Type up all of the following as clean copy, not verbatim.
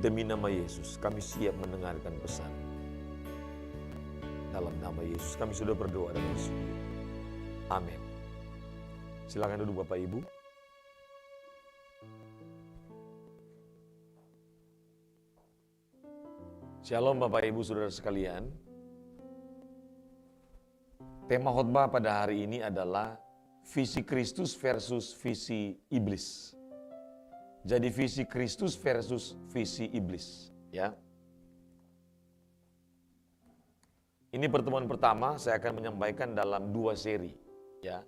Demi nama Yesus, kami siap mendengarkan pesan. Dalam nama Yesus, kami sudah berdoa dan bersyukur. Amin. Silakan duduk Bapak Ibu. Shalom Bapak Ibu Saudara sekalian. Tema khotbah pada hari ini adalah visi Kristus versus visi iblis. Jadi visi Kristus versus visi iblis, ya. Ini pertemuan pertama saya akan menyampaikan dalam 2 seri, ya.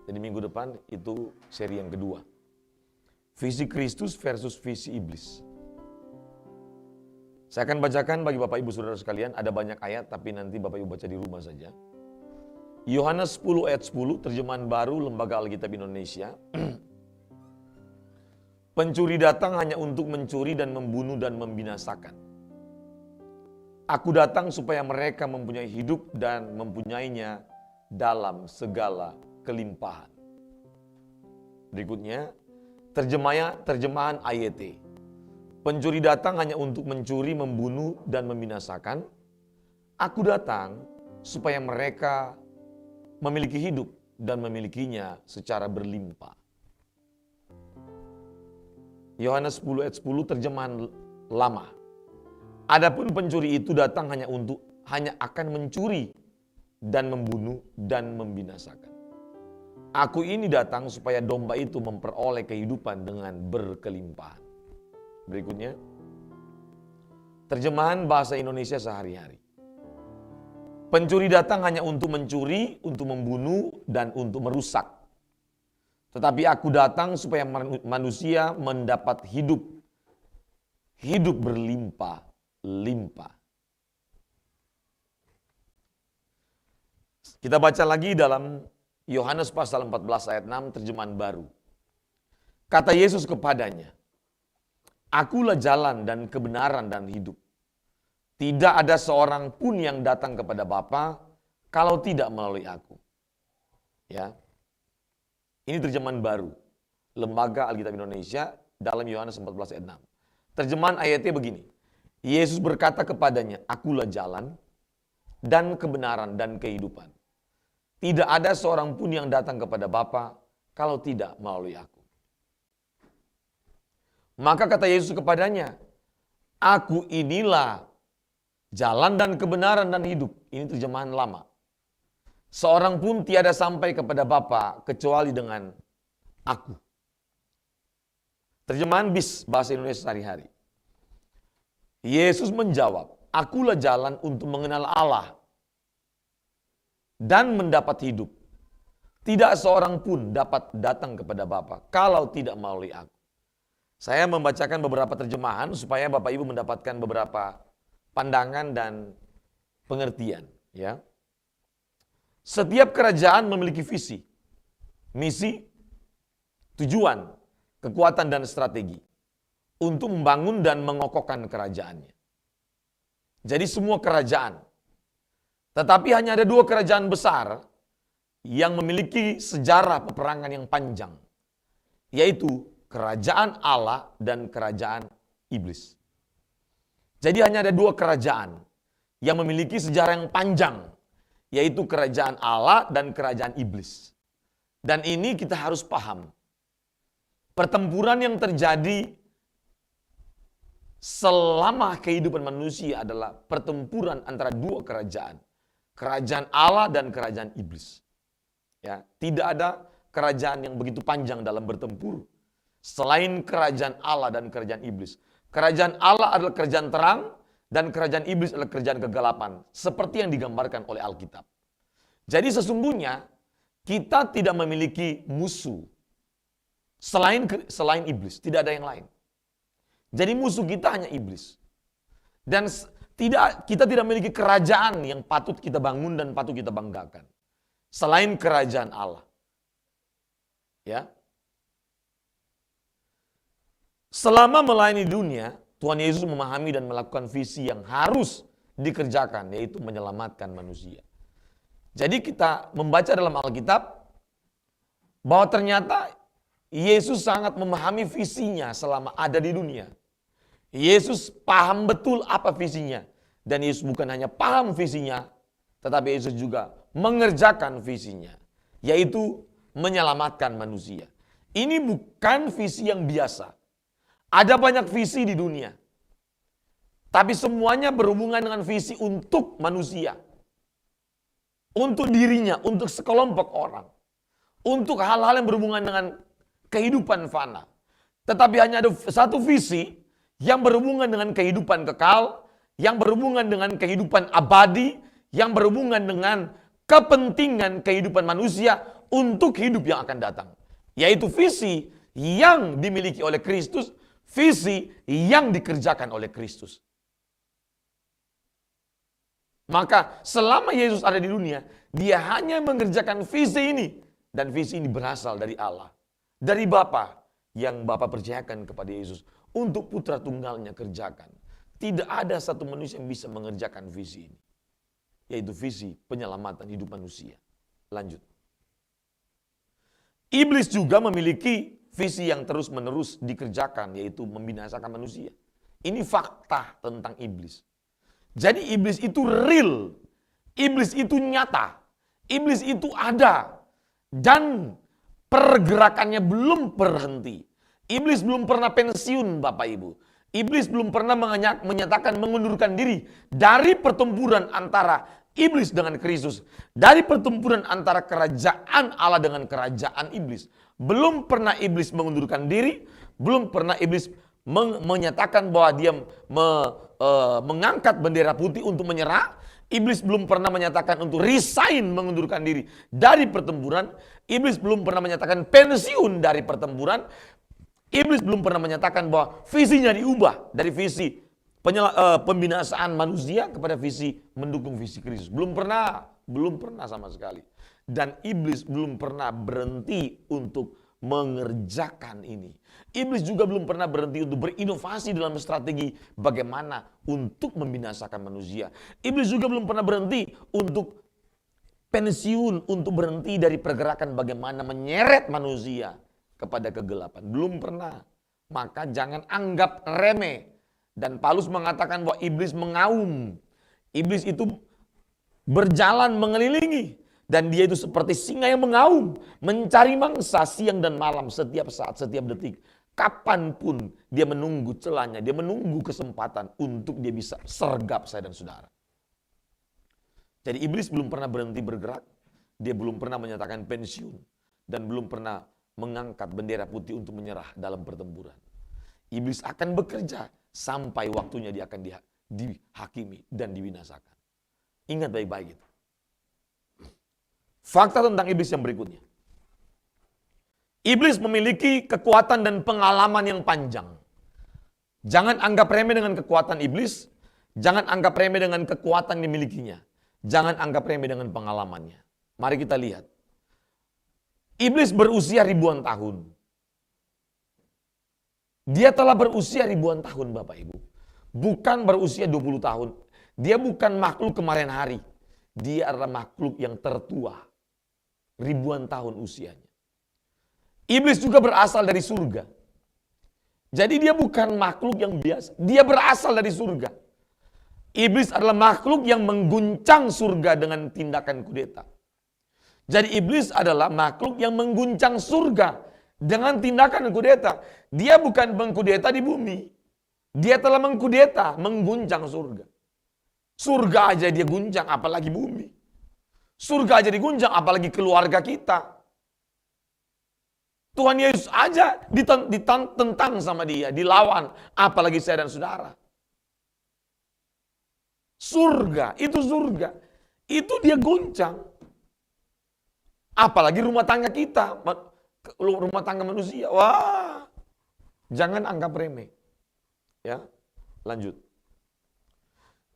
Jadi minggu depan itu seri yang kedua. Visi Kristus versus visi iblis. Saya akan bacakan bagi Bapak Ibu Saudara sekalian, ada banyak ayat tapi nanti Bapak Ibu baca di rumah saja. Yohanes 10 ayat 10, terjemahan baru Lembaga Alkitab Indonesia. Pencuri datang hanya untuk mencuri dan membunuh dan membinasakan. Aku datang supaya mereka mempunyai hidup dan mempunyainya dalam segala kelimpahan. Berikutnya, terjemahan AYT. Pencuri datang hanya untuk mencuri, membunuh, dan membinasakan. Aku datang supaya mereka memiliki hidup dan memilikinya secara berlimpah. Yohanes 10 ayat 10 terjemahan lama. Adapun pencuri itu datang hanya akan mencuri dan membunuh dan membinasakan. Aku ini datang supaya domba itu memperoleh kehidupan dengan berkelimpahan. Berikutnya, terjemahan bahasa Indonesia sehari-hari. Pencuri datang hanya untuk mencuri, untuk membunuh, dan untuk merusak. Tetapi aku datang supaya manusia mendapat hidup berlimpah-limpah. Kita baca lagi dalam Yohanes pasal 14 ayat 6 terjemahan baru. Kata Yesus kepadanya, Akulah jalan dan kebenaran dan hidup. Tidak ada seorang pun yang datang kepada Bapa kalau tidak melalui aku. Ya. Ini terjemahan baru Lembaga Alkitab Indonesia dalam Yohanes 14 ayat 6. Terjemahan ayatnya begini. Yesus berkata kepadanya, Akulah jalan dan kebenaran dan kehidupan. Tidak ada seorang pun yang datang kepada Bapa kalau tidak melalui aku. Maka kata Yesus kepadanya, Aku inilah jalan dan kebenaran dan hidup. Ini terjemahan lama. Seorang pun tiada sampai kepada Bapa kecuali dengan aku. Terjemahan BIS, bahasa Indonesia sehari-hari. Yesus menjawab, Akulah jalan untuk mengenal Allah dan mendapat hidup. Tidak seorang pun dapat datang kepada Bapa kalau tidak melalui aku. Saya membacakan beberapa terjemahan supaya Bapak Ibu mendapatkan beberapa pandangan dan pengertian, ya. Setiap kerajaan memiliki visi, misi, tujuan, kekuatan dan strategi untuk membangun dan mengokohkan kerajaannya. Jadi semua kerajaan. Tetapi hanya ada 2 kerajaan besar yang memiliki sejarah peperangan yang panjang, yaitu kerajaan Allah dan kerajaan iblis. Jadi hanya ada 2 kerajaan yang memiliki sejarah yang panjang, yaitu kerajaan Allah dan kerajaan iblis. Dan ini kita harus paham. Pertempuran yang terjadi selama kehidupan manusia adalah pertempuran antara 2 kerajaan. Kerajaan Allah dan kerajaan iblis. Ya, tidak ada kerajaan yang begitu panjang dalam bertempur selain kerajaan Allah dan kerajaan iblis. Kerajaan Allah adalah kerajaan terang, dan kerajaan iblis adalah kerajaan kegelapan. Seperti yang digambarkan oleh Alkitab. Jadi sesungguhnya kita tidak memiliki musuh selain iblis. Tidak ada yang lain. Jadi musuh kita hanya iblis. Dan kita tidak memiliki kerajaan yang patut kita bangun dan patut kita banggakan. Selain kerajaan Allah. Ya. Selama melayani dunia, Tuhan Yesus memahami dan melakukan visi yang harus dikerjakan, yaitu menyelamatkan manusia. Jadi kita membaca dalam Alkitab bahwa ternyata Yesus sangat memahami visinya selama ada di dunia, Yesus paham betul apa visinya. Dan Yesus bukan hanya paham visinya, tetapi Yesus juga mengerjakan visinya, yaitu menyelamatkan manusia. Ini bukan visi yang biasa. Ada banyak visi di dunia, tapi semuanya berhubungan dengan visi untuk manusia, untuk dirinya, untuk sekelompok orang, untuk hal-hal yang berhubungan dengan kehidupan fana. Tetapi hanya ada satu visi yang berhubungan dengan kehidupan kekal, yang berhubungan dengan kehidupan abadi, yang berhubungan dengan kepentingan kehidupan manusia untuk hidup yang akan datang. Yaitu visi yang dimiliki oleh Kristus, visi yang dikerjakan oleh Kristus. Maka selama Yesus ada di dunia, dia hanya mengerjakan visi ini. Dan visi ini berasal dari Allah, dari Bapa yang Bapa percayakan kepada Yesus untuk putra tunggalnya kerjakan. Tidak ada satu manusia yang bisa mengerjakan visi ini, yaitu visi penyelamatan hidup manusia. Lanjut. Iblis juga memiliki visi yang terus-menerus dikerjakan, yaitu membinasakan manusia. Ini fakta tentang iblis. Jadi iblis itu real, iblis itu nyata, iblis itu ada, dan pergerakannya belum berhenti. Iblis belum pernah pensiun, Bapak Ibu. Iblis belum pernah menyatakan mengundurkan diri dari pertempuran antara iblis dengan Kristus, dari pertempuran antara kerajaan Allah dengan kerajaan iblis. Belum pernah iblis mengundurkan diri, belum pernah iblis menyatakan bahwa dia mengangkat bendera putih untuk menyerah. Iblis belum pernah menyatakan untuk resign, mengundurkan diri dari pertempuran. Iblis belum pernah menyatakan pensiun dari pertempuran. Iblis belum pernah menyatakan bahwa visinya diubah dari visi pembinasaan manusia kepada visi mendukung visi Kristus. Belum pernah sama sekali. Dan iblis belum pernah berhenti untuk mengerjakan ini. Iblis juga belum pernah berhenti untuk berinovasi dalam strategi bagaimana untuk membinasakan manusia. Iblis juga belum pernah berhenti untuk pensiun, untuk berhenti dari pergerakan bagaimana menyeret manusia kepada kegelapan. Belum pernah. Maka jangan anggap remeh. Dan Paulus mengatakan bahwa iblis mengaum. Iblis itu berjalan mengelilingi. Dan dia itu seperti singa yang mengaum. Mencari mangsa siang dan malam, setiap saat, setiap detik. Kapanpun dia menunggu celahnya, dia menunggu kesempatan untuk dia bisa sergap saya dan saudara. Jadi iblis belum pernah berhenti bergerak. Dia belum pernah menyatakan pensiun. Dan belum pernah mengangkat bendera putih untuk menyerah dalam pertempuran. Iblis akan bekerja sampai waktunya dia akan dihakimi dan dibinasakan. Ingat baik-baik itu. Fakta tentang iblis yang berikutnya. Iblis memiliki kekuatan dan pengalaman yang panjang. Jangan anggap remeh dengan kekuatan iblis. Jangan anggap remeh dengan kekuatan yang dimilikinya. Jangan anggap remeh dengan pengalamannya. Mari kita lihat. Iblis berusia ribuan tahun. Dia telah berusia ribuan tahun, Bapak Ibu. Bukan berusia 20 tahun. Dia bukan makhluk kemarin hari. Dia adalah makhluk yang tertua. Ribuan tahun usianya. Iblis juga berasal dari surga. Jadi dia bukan makhluk yang biasa. Dia berasal dari surga. Iblis adalah makhluk yang mengguncang surga dengan tindakan kudeta. Jadi iblis adalah makhluk yang mengguncang surga dengan tindakan kudeta. Dia bukan mengkudeta di bumi. Dia telah mengkudeta, mengguncang surga. Surga aja dia guncang, apalagi bumi. Surga aja diguncang, apalagi keluarga kita. Tuhan Yesus aja ditentang sama dia, dilawan, apalagi saya dan saudara. Surga, itu dia guncang. Apalagi rumah tangga kita, rumah tangga manusia. Wah, jangan anggap remeh. Ya, lanjut.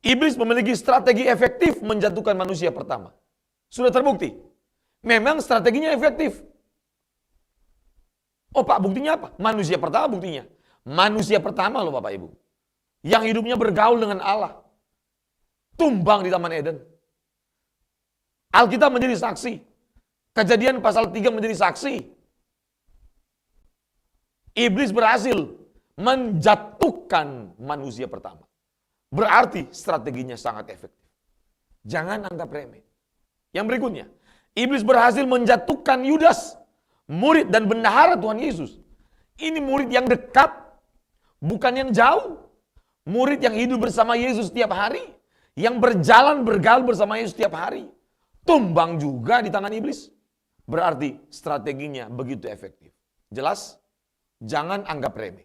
Iblis memiliki strategi efektif menjatuhkan manusia pertama. Sudah terbukti. Memang strateginya efektif. Oh Pak, buktinya apa? Manusia pertama buktinya. Manusia pertama loh Bapak Ibu. Yang hidupnya bergaul dengan Allah. Tumbang di Taman Eden. Alkitab menjadi saksi. Kejadian pasal 3 menjadi saksi. Iblis berhasil menjatuhkan manusia pertama. Berarti strateginya sangat efektif. Jangan anggap remeh. Yang berikutnya, iblis berhasil menjatuhkan Yudas, murid dan bendahara Tuhan Yesus. Ini murid yang dekat, bukan yang jauh. Murid yang hidup bersama Yesus setiap hari, yang berjalan bergaul bersama Yesus setiap hari. Tumbang juga di tangan iblis. Berarti strateginya begitu efektif. Jelas? Jangan anggap remeh.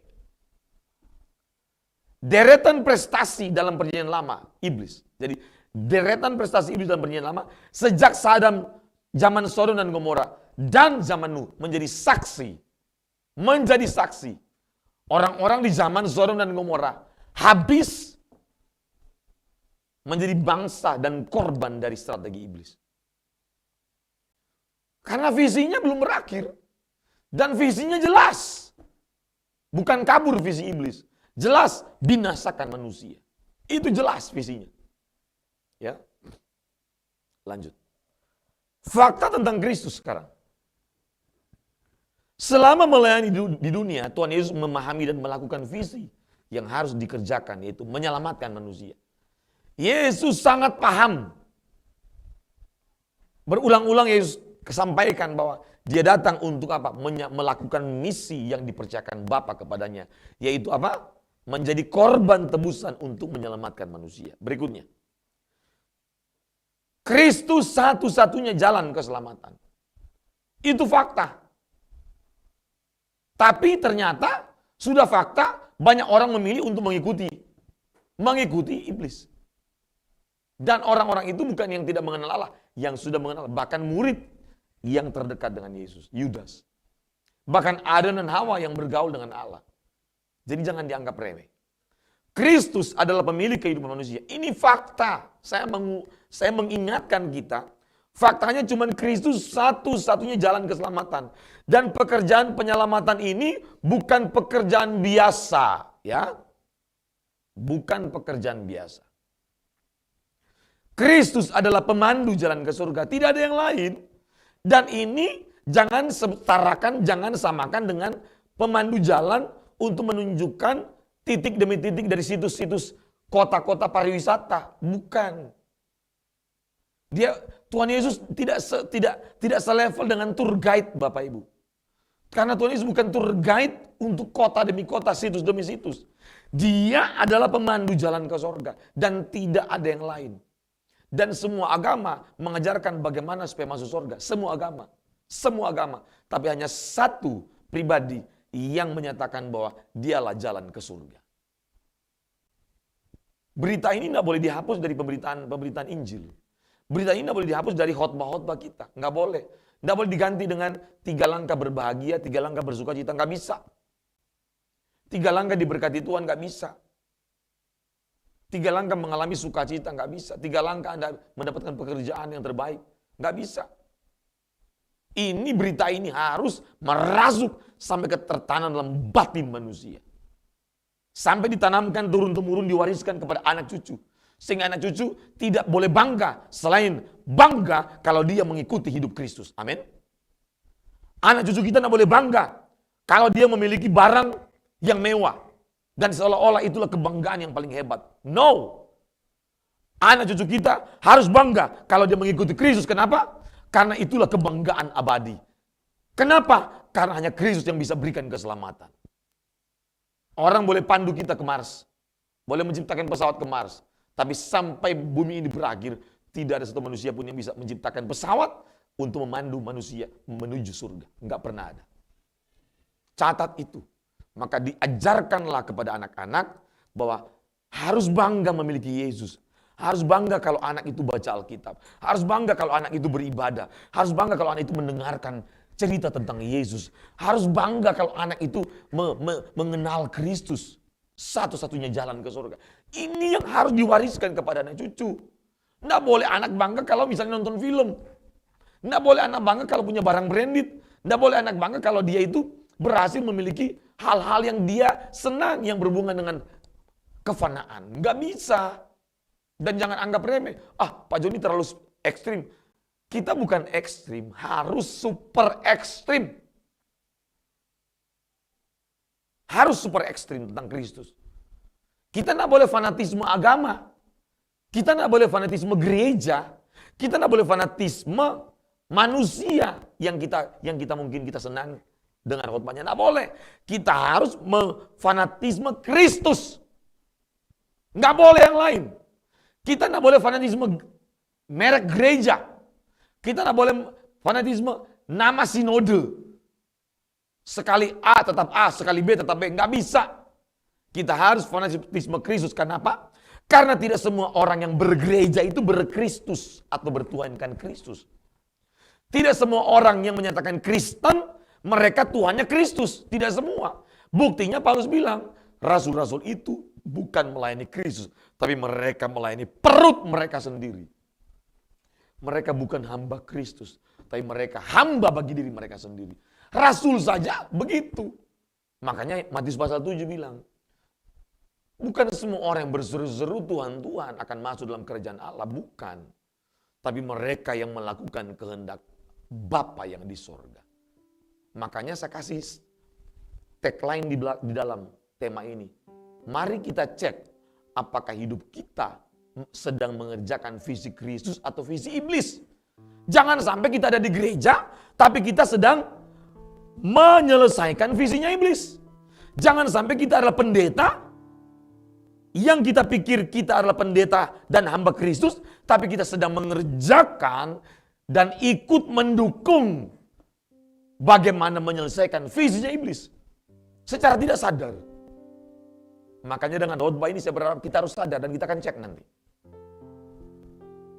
Deretan prestasi dalam perjanjian lama, iblis. Jadi deretan prestasi iblis dalam perjanjian lama, sejak zaman Sodom dan Gomora dan zaman Nuh menjadi saksi. Menjadi saksi. Orang-orang di zaman Sodom dan Gomora habis menjadi bangsa dan korban dari strategi iblis. Karena visinya belum berakhir. Dan visinya jelas. Bukan kabur visi iblis. Jelas binasakan manusia. Itu jelas visinya. Ya. Lanjut. Fakta tentang Kristus sekarang. Selama melayani di dunia, Tuhan Yesus memahami dan melakukan visi yang harus dikerjakan, yaitu menyelamatkan manusia. Yesus sangat paham. Berulang-ulang Yesus sampaikan bahwa dia datang untuk apa? Melakukan misi yang dipercayakan Bapa kepadanya. Yaitu apa? Menjadi korban tebusan untuk menyelamatkan manusia. Berikutnya. Kristus satu-satunya jalan keselamatan. Itu fakta. Tapi ternyata sudah fakta banyak orang memilih untuk mengikuti iblis. Dan orang-orang itu bukan yang tidak mengenal Allah, yang sudah mengenal, bahkan murid yang terdekat dengan Yesus, Yudas. Bahkan Adam dan Hawa yang bergaul dengan Allah. Jadi jangan dianggap remeh. Kristus adalah pemilik kehidupan manusia. Ini fakta. Saya mengingatkan kita, faktanya cuma Kristus satu-satunya jalan keselamatan. Dan pekerjaan penyelamatan ini bukan pekerjaan biasa, ya. Bukan pekerjaan biasa. Kristus adalah pemandu jalan ke surga, tidak ada yang lain. Dan ini jangan setarakan, jangan samakan dengan pemandu jalan untuk menunjukkan titik demi titik dari situs-situs kota-kota pariwisata. Bukan. Tuhan Yesus tidak selevel dengan tour guide Bapak Ibu. Karena Tuhan Yesus bukan tour guide untuk kota demi kota, situs demi situs. Dia adalah pemandu jalan ke surga dan tidak ada yang lain. Dan semua agama mengajarkan bagaimana supaya masuk surga. Semua agama. Tapi hanya satu pribadi yang menyatakan bahwa dialah jalan ke surga. Berita ini tidak boleh dihapus dari pemberitaan Injil. Berita ini tidak boleh dihapus dari khotbah-khotbah kita. Nggak boleh. Nggak boleh diganti dengan 3 langkah berbahagia, 3 langkah bersuka cita. Nggak bisa. 3 langkah diberkati Tuhan, nggak bisa. 3 langkah mengalami sukacita, nggak bisa. 3 langkah Anda mendapatkan pekerjaan yang terbaik, nggak bisa. Ini berita ini harus merasuk sampai ke tertanam dalam batin manusia. Sampai ditanamkan turun-temurun, diwariskan kepada anak cucu. Sehingga anak cucu tidak boleh bangga selain bangga kalau dia mengikuti hidup Kristus. Amin. Anak cucu kita tidak boleh bangga kalau dia memiliki barang yang mewah. Dan seolah-olah itulah kebanggaan yang paling hebat. No. Anak cucu kita harus bangga kalau dia mengikuti Kristus. Kenapa? Karena itulah kebanggaan abadi. Kenapa? Karena hanya Kristus yang bisa berikan keselamatan. Orang boleh pandu kita ke Mars. Boleh menciptakan pesawat ke Mars. Tapi sampai bumi ini berakhir, tidak ada satu manusia pun yang bisa menciptakan pesawat untuk memandu manusia menuju surga. Enggak pernah ada. Catat itu. Maka diajarkanlah kepada anak-anak bahwa harus bangga memiliki Yesus. Harus bangga kalau anak itu baca Alkitab. Harus bangga kalau anak itu beribadah. Harus bangga kalau anak itu mendengarkan cerita tentang Yesus. Harus bangga kalau anak itu mengenal Kristus. Satu-satunya jalan ke surga. Ini yang harus diwariskan kepada anak cucu. Nggak boleh anak bangga kalau misalnya nonton film. Nggak boleh anak bangga kalau punya barang branded. Nggak boleh anak bangga kalau dia itu berhasil memiliki hal-hal yang dia senang yang berhubungan dengan kefanaan. Nggak bisa. Dan jangan anggap remeh. Pak Joni terlalu ekstrim. Kita bukan ekstrim, harus super ekstrim. harus super ekstrim tentang Kristus. Kita tidak boleh fanatisme agama. Kita tidak boleh fanatisme gereja. Kita tidak boleh fanatisme manusia yang kita mungkin kita senang dengan khotbahnya. Tidak boleh. Kita harus fanatisme Kristus. Nggak boleh yang lain. Kita tidak boleh fanatisme merek gereja. Kita tidak boleh fanatisme nama sinode. Sekali A tetap A, sekali B tetap B. Nggak bisa. Kita harus fanatisme Kristus. Kenapa? Karena tidak semua orang yang bergereja itu berkristus atau bertuhankan Kristus. Tidak semua orang yang menyatakan Kristen, mereka Tuhannya Kristus. Tidak semua. Buktinya Paulus bilang, rasul-rasul itu bukan melayani Kristus, tapi mereka melayani perut mereka sendiri. Mereka bukan hamba Kristus, tapi mereka hamba bagi diri mereka sendiri. Rasul saja begitu. Makanya Matius pasal 7 bilang, bukan semua orang yang berseru-seru Tuhan, Tuhan akan masuk dalam kerajaan Allah. Bukan. Tapi mereka yang melakukan kehendak Bapa yang di sorga. Makanya saya kasih tagline di dalam tema ini. Mari kita cek apakah hidup kita sedang mengerjakan visi Kristus atau visi iblis. Jangan sampai kita ada di gereja, tapi kita sedang menyelesaikan visinya iblis. Jangan sampai kita adalah pendeta, yang kita pikir kita adalah pendeta dan hamba Kristus, tapi kita sedang mengerjakan dan ikut mendukung bagaimana menyelesaikan visinya iblis. Secara tidak sadar. Makanya dengan khotbah ini saya berharap kita harus sadar dan kita akan cek nanti.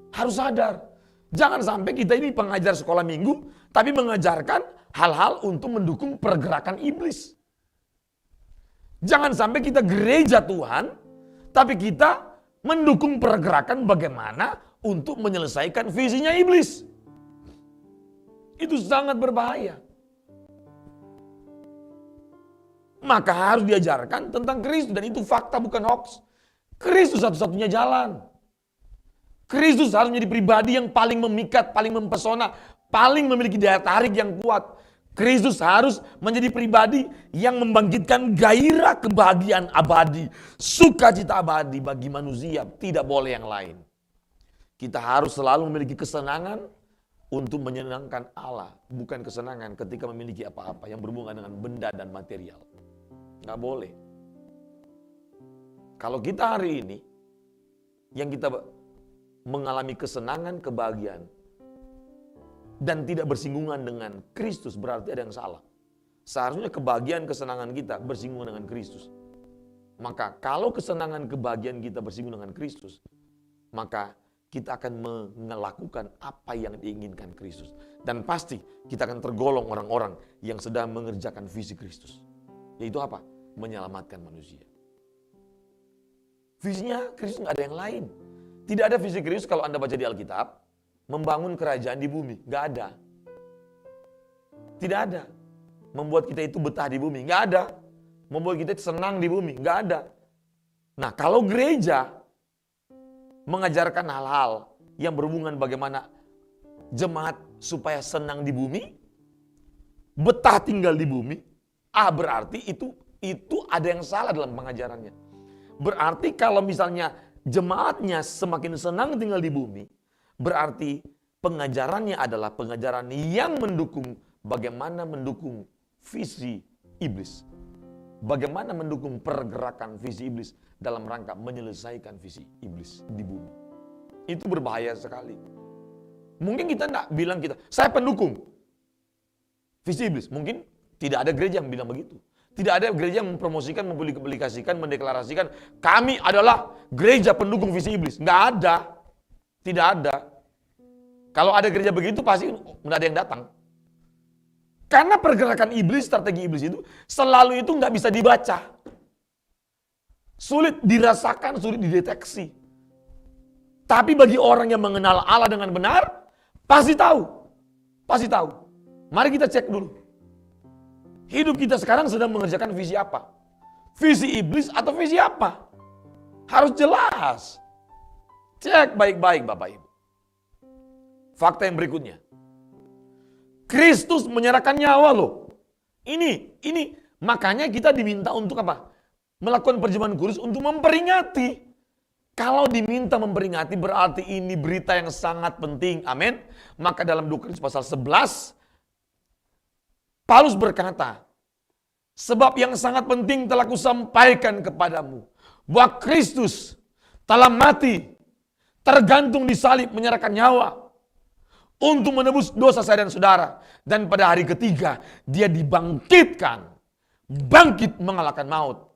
Harus sadar. Jangan sampai kita ini pengajar sekolah minggu, tapi mengajarkan hal-hal untuk mendukung pergerakan iblis. Jangan sampai kita gereja Tuhan, tapi kita mendukung pergerakan bagaimana untuk menyelesaikan visinya iblis. Itu sangat berbahaya. Maka harus diajarkan tentang Kristus, dan itu fakta bukan hoax. Kristus satu-satunya jalan. Kristus harus menjadi pribadi yang paling memikat, paling mempesona, paling memiliki daya tarik yang kuat. Kristus harus menjadi pribadi yang membangkitkan gairah kebahagiaan abadi, sukacita abadi bagi manusia, tidak boleh yang lain. Kita harus selalu memiliki kesenangan untuk menyenangkan Allah, bukan kesenangan ketika memiliki apa-apa yang berhubungan dengan benda dan material. Nggak boleh. Kalau kita hari ini, yang kita mengalami kesenangan, kebahagiaan, dan tidak bersinggungan dengan Kristus, berarti ada yang salah. Seharusnya kebahagiaan, kesenangan kita bersinggungan dengan Kristus. Maka kalau kesenangan, kebahagiaan kita bersinggungan dengan Kristus, maka kita akan melakukan apa yang diinginkan Kristus. Dan pasti kita akan tergolong orang-orang yang sedang mengerjakan visi Kristus. Yaitu apa? Menyelamatkan manusia. Visinya Kristus nggak ada yang lain. Tidak ada visi Kristus kalau Anda baca di Alkitab, membangun kerajaan di bumi. Nggak ada. Tidak ada. Membuat kita itu betah di bumi. Nggak ada. Membuat kita senang di bumi. Nggak ada. Nah, kalau gereja mengajarkan hal-hal yang berhubungan bagaimana jemaat supaya senang di bumi, betah tinggal di bumi, berarti itu ada yang salah dalam pengajarannya. Berarti kalau misalnya jemaatnya semakin senang tinggal di bumi, berarti pengajarannya adalah pengajaran yang mendukung bagaimana mendukung visi iblis. Bagaimana mendukung pergerakan visi iblis dalam rangka menyelesaikan visi iblis di bumi. Itu berbahaya sekali. Mungkin kita enggak bilang saya pendukung visi iblis. Mungkin tidak ada gereja yang bilang begitu. Tidak ada gereja yang mempromosikan, mempublikasikan, mendeklarasikan kami adalah gereja pendukung visi iblis. Enggak ada. Tidak ada. Kalau ada gereja begitu pasti enggak ada yang datang. Karena pergerakan iblis, strategi iblis itu selalu itu nggak bisa dibaca. Sulit dirasakan, sulit dideteksi. Tapi bagi orang yang mengenal Allah dengan benar, pasti tahu. Pasti tahu. Mari kita cek dulu. Hidup kita sekarang sedang mengerjakan visi apa? Visi iblis atau visi apa? Harus jelas. Cek baik-baik Bapak Ibu. Fakta yang berikutnya. Kristus menyerahkan nyawa loh. Ini Makanya kita diminta untuk apa? Melakukan perjamuan kudus untuk memperingati. Kalau diminta memperingati berarti ini berita yang sangat penting. Amin. Maka dalam 2 Korintus pasal 11, Paulus berkata, sebab yang sangat penting telah kusampaikan kepadamu, bahwa Kristus telah mati, tergantung di salib, menyerahkan nyawa untuk menebus dosa saya dan saudara. Dan pada hari ketiga dia dibangkitkan, bangkit mengalahkan maut.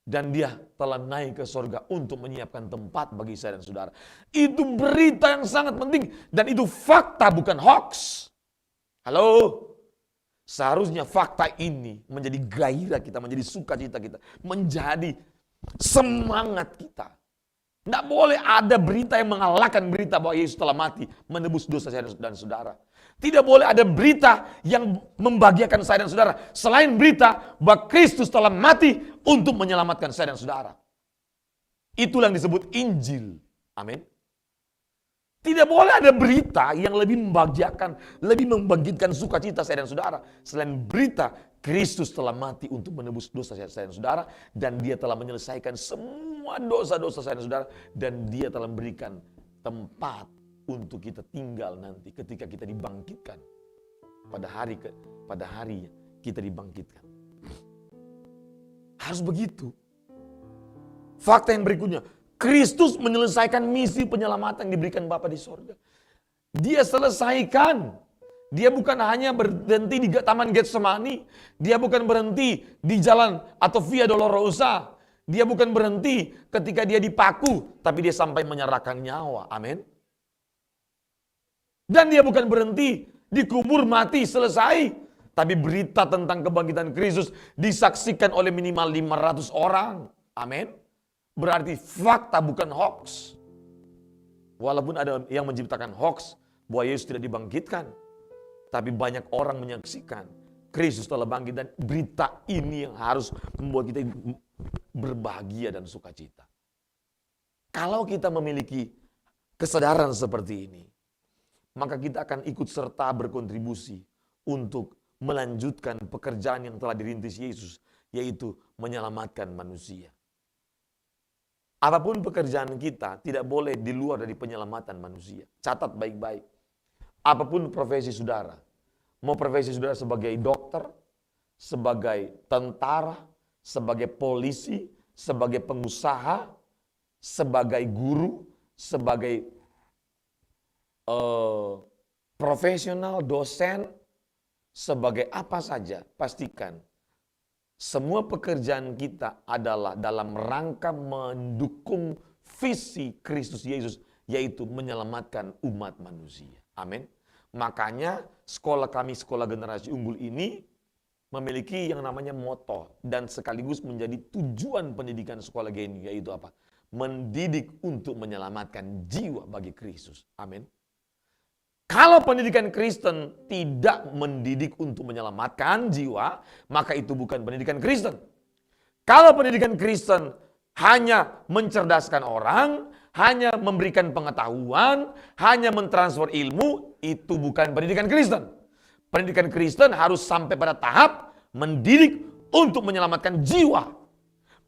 Dan dia telah naik ke sorga untuk menyiapkan tempat bagi saya dan saudara. Itu berita yang sangat penting. Dan itu fakta, bukan hoax. Halo? Seharusnya fakta ini menjadi gairah kita, menjadi sukacita kita, menjadi semangat kita. Tidak boleh ada berita yang mengalahkan berita bahwa Yesus telah mati, menebus dosa saya dan saudara. Tidak boleh ada berita yang membahagiakan saya dan saudara selain berita bahwa Kristus telah mati untuk menyelamatkan saya dan saudara. Itulah yang disebut Injil. Amin. Tidak boleh ada berita yang lebih membahagiakan, lebih membangkitkan sukacita saya dan saudara selain berita Kristus telah mati untuk menebus dosa saya dan saudara, dan dia telah menyelesaikan semua dosa-dosa saya dan saudara, dan dia telah memberikan tempat untuk kita tinggal nanti ketika kita dibangkitkan. Pada hari kita dibangkitkan. Harus begitu. Fakta yang berikutnya, Kristus menyelesaikan misi penyelamatan yang diberikan Bapa di sorga. Dia selesaikan. Dia bukan hanya berhenti di Taman Getsemani. Dia bukan berhenti di jalan atau Via Dolorosa. Dia bukan berhenti ketika dia dipaku, tapi dia sampai menyerahkan nyawa. Amin. Dan dia bukan berhenti dikubur mati selesai. Tapi berita tentang kebangkitan Kristus disaksikan oleh minimal 500 orang. Amin. Berarti fakta bukan hoax. Walaupun ada yang menciptakan hoax bahwa Yesus tidak dibangkitkan. Tapi banyak orang menyaksikan Kristus telah bangkit, dan berita ini yang harus membuat kita berbahagia dan sukacita. Kalau kita memiliki kesadaran seperti ini, maka kita akan ikut serta berkontribusi untuk melanjutkan pekerjaan yang telah dirintis Yesus, yaitu menyelamatkan manusia. Apapun pekerjaan kita tidak boleh di luar dari penyelamatan manusia. Catat baik-baik. Apapun profesi saudara, mau profesi saudara sebagai dokter, sebagai tentara, sebagai polisi, sebagai pengusaha, sebagai guru, sebagai profesional, dosen, sebagai apa saja, pastikan semua pekerjaan kita adalah dalam rangka mendukung visi Kristus Yesus, yaitu menyelamatkan umat manusia. Amin. Makanya sekolah kami, sekolah generasi unggul ini memiliki yang namanya moto dan sekaligus menjadi tujuan pendidikan sekolah GNI, yaitu apa? Mendidik untuk menyelamatkan jiwa bagi Kristus. Amin. Kalau pendidikan Kristen tidak mendidik untuk menyelamatkan jiwa, maka itu bukan pendidikan Kristen. Kalau pendidikan Kristen hanya mencerdaskan orang, hanya memberikan pengetahuan, hanya mentransfer ilmu, itu bukan pendidikan Kristen. Pendidikan Kristen harus sampai pada tahap mendidik untuk menyelamatkan jiwa.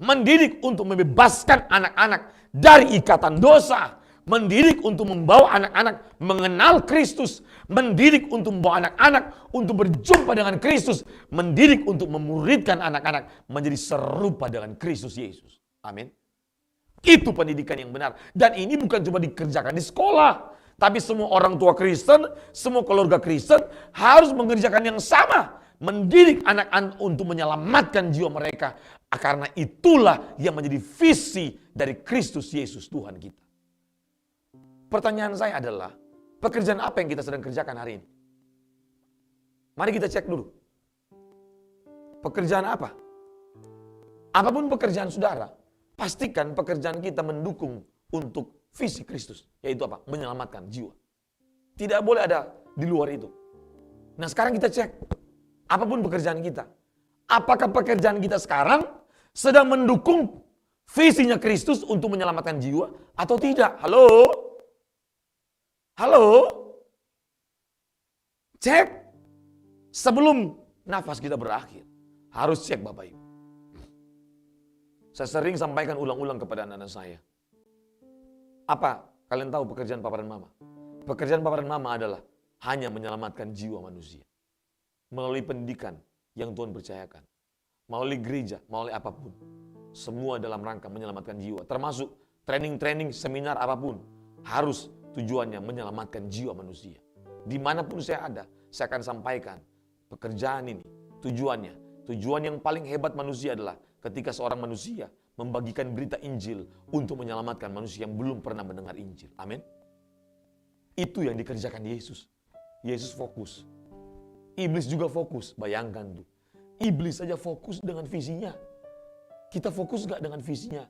Mendidik untuk membebaskan anak-anak dari ikatan dosa. Mendidik untuk membawa anak-anak mengenal Kristus. Mendidik untuk membawa anak-anak untuk berjumpa dengan Kristus. Mendidik untuk memuridkan anak-anak menjadi serupa dengan Kristus Yesus. Amin. Itu pendidikan yang benar. Dan ini bukan cuma dikerjakan di sekolah. Tapi semua orang tua Kristen, semua keluarga Kristen harus mengerjakan yang sama. Mendidik anak-anak untuk menyelamatkan jiwa mereka. Karena itulah yang menjadi visi dari Kristus Yesus Tuhan kita. Pertanyaan saya adalah, pekerjaan apa yang kita sedang kerjakan hari ini? Mari kita cek dulu. Pekerjaan apa? Apapun pekerjaan saudara, pastikan pekerjaan kita mendukung untuk visi Kristus. Yaitu apa? Menyelamatkan jiwa. Tidak boleh ada di luar itu. Nah sekarang kita cek. Apapun pekerjaan kita. Apakah pekerjaan kita sekarang sedang mendukung visinya Kristus untuk menyelamatkan jiwa atau tidak? Halo? Halo? Cek. Sebelum nafas kita berakhir. Harus cek Bapak Ibu. Saya sering sampaikan ulang-ulang kepada anak-anak saya. Apa kalian tahu pekerjaan papa dan mama? Pekerjaan papa dan mama adalah hanya menyelamatkan jiwa manusia. Melalui pendidikan yang Tuhan percayakan. Melalui gereja, melalui apapun. Semua dalam rangka menyelamatkan jiwa. Termasuk training-training, seminar apapun. Harus tujuannya menyelamatkan jiwa manusia. Dimanapun saya ada, saya akan sampaikan pekerjaan ini. Tujuan yang paling hebat manusia adalah ketika seorang manusia membagikan berita Injil untuk menyelamatkan manusia yang belum pernah mendengar Injil. Amin. Itu yang dikerjakan Yesus. Yesus fokus. Iblis juga fokus. Bayangkan tuh. Iblis saja fokus dengan visinya. Kita fokus gak dengan visinya?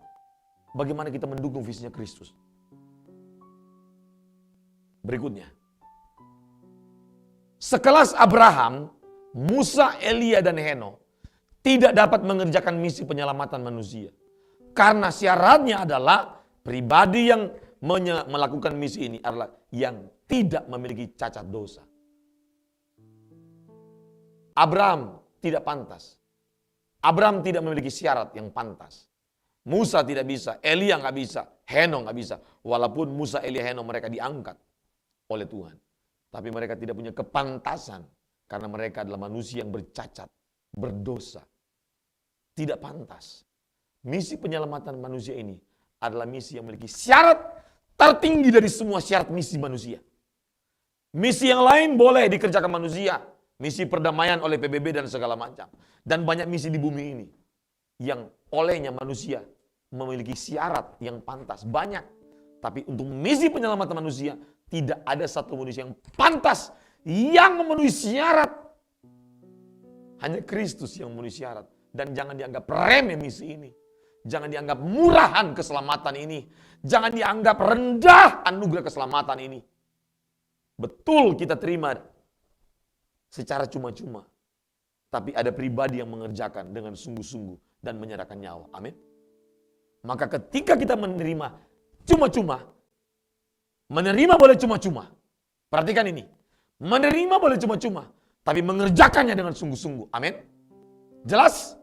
Bagaimana kita mendukung visinya Kristus? Berikutnya. Sekelas Abraham, Musa, Elia, dan Henokh tidak dapat mengerjakan misi penyelamatan manusia. Karena syaratnya adalah pribadi yang melakukan misi ini adalah yang tidak memiliki cacat dosa. Abraham tidak pantas. Abraham tidak memiliki syarat yang pantas. Musa tidak bisa, Elia nggak bisa, Henokh nggak bisa. Walaupun Musa, Elia, Henokh mereka diangkat oleh Tuhan. Tapi mereka tidak punya kepantasan. Karena mereka adalah manusia yang bercacat, berdosa. Tidak pantas. Misi penyelamatan manusia ini adalah misi yang memiliki syarat tertinggi dari semua syarat misi manusia. Misi yang lain boleh dikerjakan manusia. Misi perdamaian oleh PBB dan segala macam. Dan banyak misi di bumi ini. Yang olehnya manusia memiliki syarat yang pantas. Banyak. Tapi untuk misi penyelamatan manusia, tidak ada satu manusia yang pantas. Yang memenuhi syarat. Hanya Kristus yang memenuhi syarat. Dan jangan dianggap remeh misi ini. Jangan dianggap murahan keselamatan ini. Jangan dianggap rendah anugerah keselamatan ini. Betul kita terima secara cuma-cuma. Tapi ada pribadi yang mengerjakan dengan sungguh-sungguh dan menyerahkan nyawa. Amin. Maka ketika kita menerima cuma-cuma, menerima boleh cuma-cuma. Perhatikan ini. Menerima boleh cuma-cuma, tapi mengerjakannya dengan sungguh-sungguh. Amin. Jelas?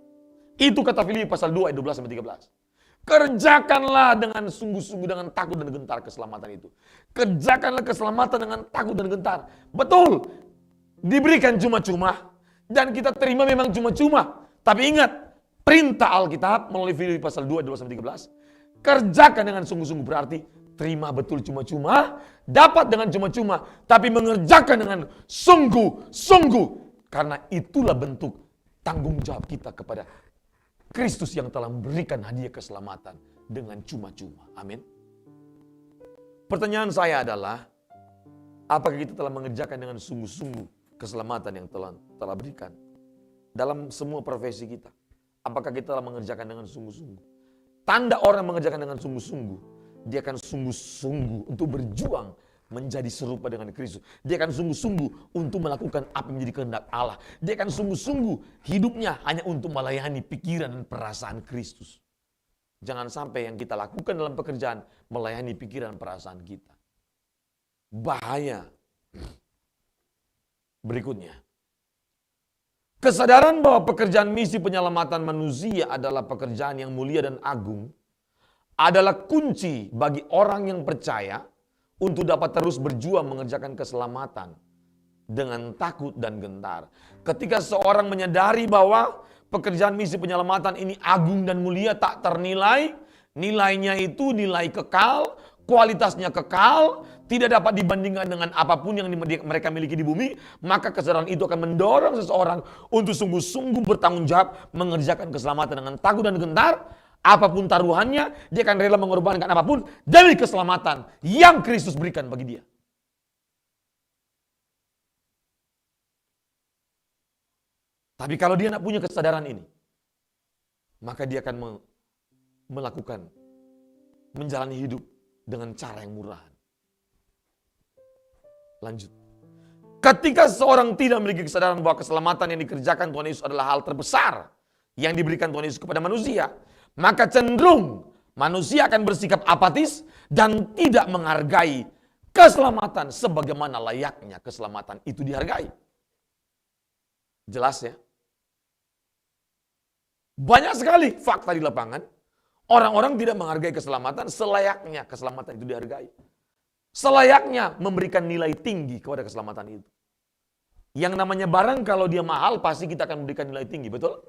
Itu kata Filipi pasal 2 ayat 12-13. Kerjakanlah dengan sungguh-sungguh, dengan takut dan gentar keselamatan itu. Kerjakanlah keselamatan dengan takut dan gentar. Betul. Diberikan cuma-cuma. Dan kita terima memang cuma-cuma. Tapi ingat, perintah Alkitab melalui Filipi pasal 2 ayat 12-13. Kerjakan dengan sungguh-sungguh berarti terima betul cuma-cuma, dapat dengan cuma-cuma, tapi mengerjakan dengan sungguh-sungguh. Karena itulah bentuk tanggung jawab kita kepada Kristus yang telah memberikan hadiah keselamatan dengan cuma-cuma. Amin. Pertanyaan saya adalah, apakah kita telah mengerjakan dengan sungguh-sungguh keselamatan yang telah berikan dalam semua profesi kita? Apakah kita telah mengerjakan dengan sungguh-sungguh? Tanda orang mengerjakan dengan sungguh-sungguh, dia akan sungguh-sungguh untuk berjuang menjadi serupa dengan Kristus. Dia akan sungguh-sungguh untuk melakukan apa yang menjadi kehendak Allah. Dia akan sungguh-sungguh hidupnya hanya untuk melayani pikiran dan perasaan Kristus. Jangan sampai yang kita lakukan dalam pekerjaan melayani pikiran dan perasaan kita. Bahaya. Berikutnya. Kesadaran bahwa pekerjaan misi penyelamatan manusia adalah pekerjaan yang mulia dan agung adalah kunci bagi orang yang percaya untuk dapat terus berjuang mengerjakan keselamatan dengan takut dan gentar. Ketika seorang menyadari bahwa pekerjaan misi penyelamatan ini agung dan mulia, tak ternilai, nilainya itu nilai kekal, kualitasnya kekal, tidak dapat dibandingkan dengan apapun yang mereka miliki di bumi, maka kesadaran itu akan mendorong seseorang untuk sungguh-sungguh bertanggung jawab mengerjakan keselamatan dengan takut dan gentar. Apapun taruhannya, dia akan rela mengorbankan apapun demi keselamatan yang Kristus berikan bagi dia. Tapi kalau dia tidak punya kesadaran ini, maka dia akan melakukan, menjalani hidup dengan cara yang murahan. Lanjut. Ketika seorang tidak memiliki kesadaran bahwa keselamatan yang dikerjakan Tuhan Yesus adalah hal terbesar yang diberikan Tuhan Yesus kepada manusia, maka cenderung manusia akan bersikap apatis dan tidak menghargai keselamatan sebagaimana layaknya keselamatan itu dihargai. Jelas ya? Banyak sekali fakta di lapangan. Orang-orang tidak menghargai keselamatan selayaknya keselamatan itu dihargai. Selayaknya memberikan nilai tinggi kepada keselamatan itu. Yang namanya barang kalau dia mahal pasti kita akan memberikan nilai tinggi, betul?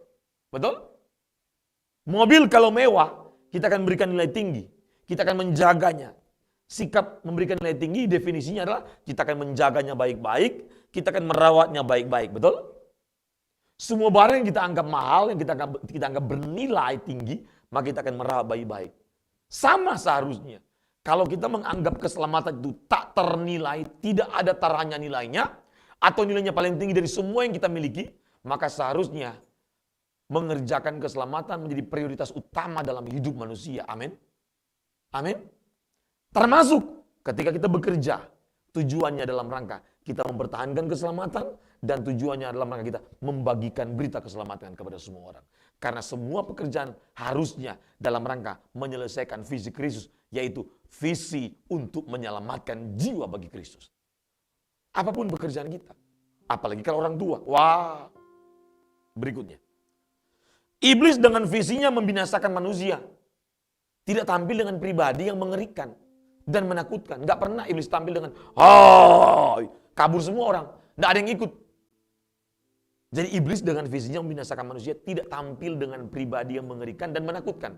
Betul? Mobil kalau mewah kita akan memberikan nilai tinggi. Kita akan menjaganya. Sikap memberikan nilai tinggi definisinya adalah kita akan menjaganya baik-baik, kita akan merawatnya baik-baik, betul? Semua barang yang kita anggap mahal, yang kita anggap bernilai tinggi, maka kita akan merawat baik-baik. Sama seharusnya. Kalau kita menganggap keselamatan itu tak ternilai, tidak ada taruhannya nilainya, atau nilainya paling tinggi dari semua yang kita miliki, maka seharusnya mengerjakan keselamatan menjadi prioritas utama dalam hidup manusia. Amin. Amin. Termasuk ketika kita bekerja, tujuannya dalam rangka kita mempertahankan keselamatan dan tujuannya dalam rangka kita membagikan berita keselamatan kepada semua orang. Karena semua pekerjaan harusnya dalam rangka menyelesaikan visi Kristus, yaitu visi untuk menyelamatkan jiwa bagi Kristus. Apapun pekerjaan kita, apalagi kalau orang tua. Wah, berikutnya. Iblis dengan visinya membinasakan manusia. Tidak tampil dengan pribadi yang mengerikan dan menakutkan. Nggak pernah iblis tampil dengan, kabur semua orang. Nggak ada yang ikut. Jadi iblis dengan visinya membinasakan manusia tidak tampil dengan pribadi yang mengerikan dan menakutkan.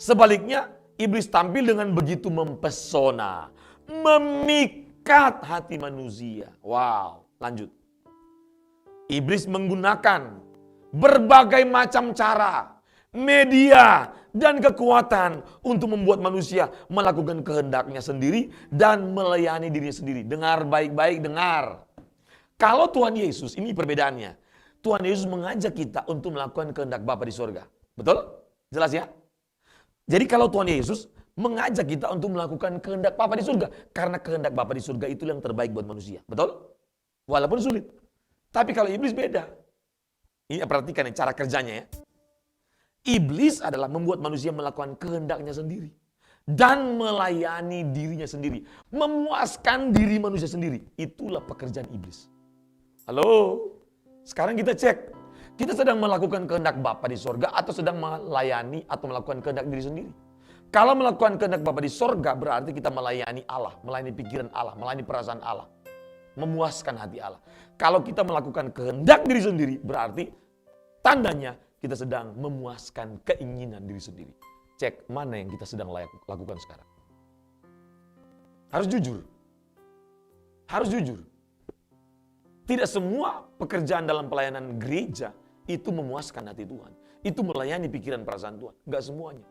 Sebaliknya, iblis tampil dengan begitu mempesona, memikat hati manusia. Wow, lanjut. Iblis menggunakan berbagai macam cara, media, dan kekuatan untuk membuat manusia melakukan kehendaknya sendiri dan melayani dirinya sendiri. Dengar baik-baik, dengar. Kalau Tuhan Yesus, ini perbedaannya. Tuhan Yesus mengajak kita untuk melakukan kehendak Bapa di surga. Betul? Jelas ya? Jadi kalau Tuhan Yesus mengajak kita untuk melakukan kehendak Bapa di surga. Karena kehendak Bapa di surga itu yang terbaik buat manusia. Betul? Walaupun sulit. Tapi kalau iblis beda. Ini perhatikan cara kerjanya ya. Iblis adalah membuat manusia melakukan kehendaknya sendiri. Dan melayani dirinya sendiri. Memuaskan diri manusia sendiri. Itulah pekerjaan iblis. Halo? Sekarang kita cek. Kita sedang melakukan kehendak Bapa di sorga atau sedang melayani atau melakukan kehendak diri sendiri. Kalau melakukan kehendak Bapa di sorga berarti kita melayani Allah. Melayani pikiran Allah. Melayani perasaan Allah. Memuaskan hati Allah. Kalau kita melakukan kehendak diri sendiri berarti tandanya kita sedang memuaskan keinginan diri sendiri. Cek mana yang kita sedang lakukan sekarang. Harus jujur. Harus jujur. Tidak semua pekerjaan dalam pelayanan gereja itu memuaskan hati Tuhan. Itu melayani pikiran perasaan Tuhan. Enggak semuanya.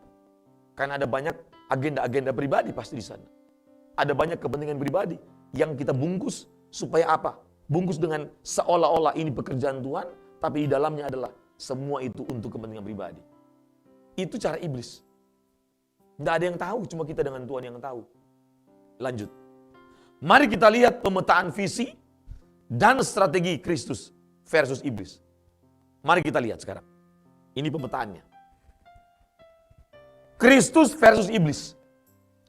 Karena ada banyak agenda-agenda pribadi pasti di sana. Ada banyak kepentingan pribadi yang kita bungkus supaya apa? Bungkus dengan seolah-olah ini pekerjaan Tuhan, tapi di dalamnya adalah semua itu untuk kepentingan pribadi. Itu cara iblis. Enggak ada yang tahu, cuma kita dengan Tuhan yang tahu. Lanjut. Mari kita lihat pemetaan visi dan strategi Kristus versus iblis. Mari kita lihat sekarang. Ini pemetaannya. Kristus versus iblis.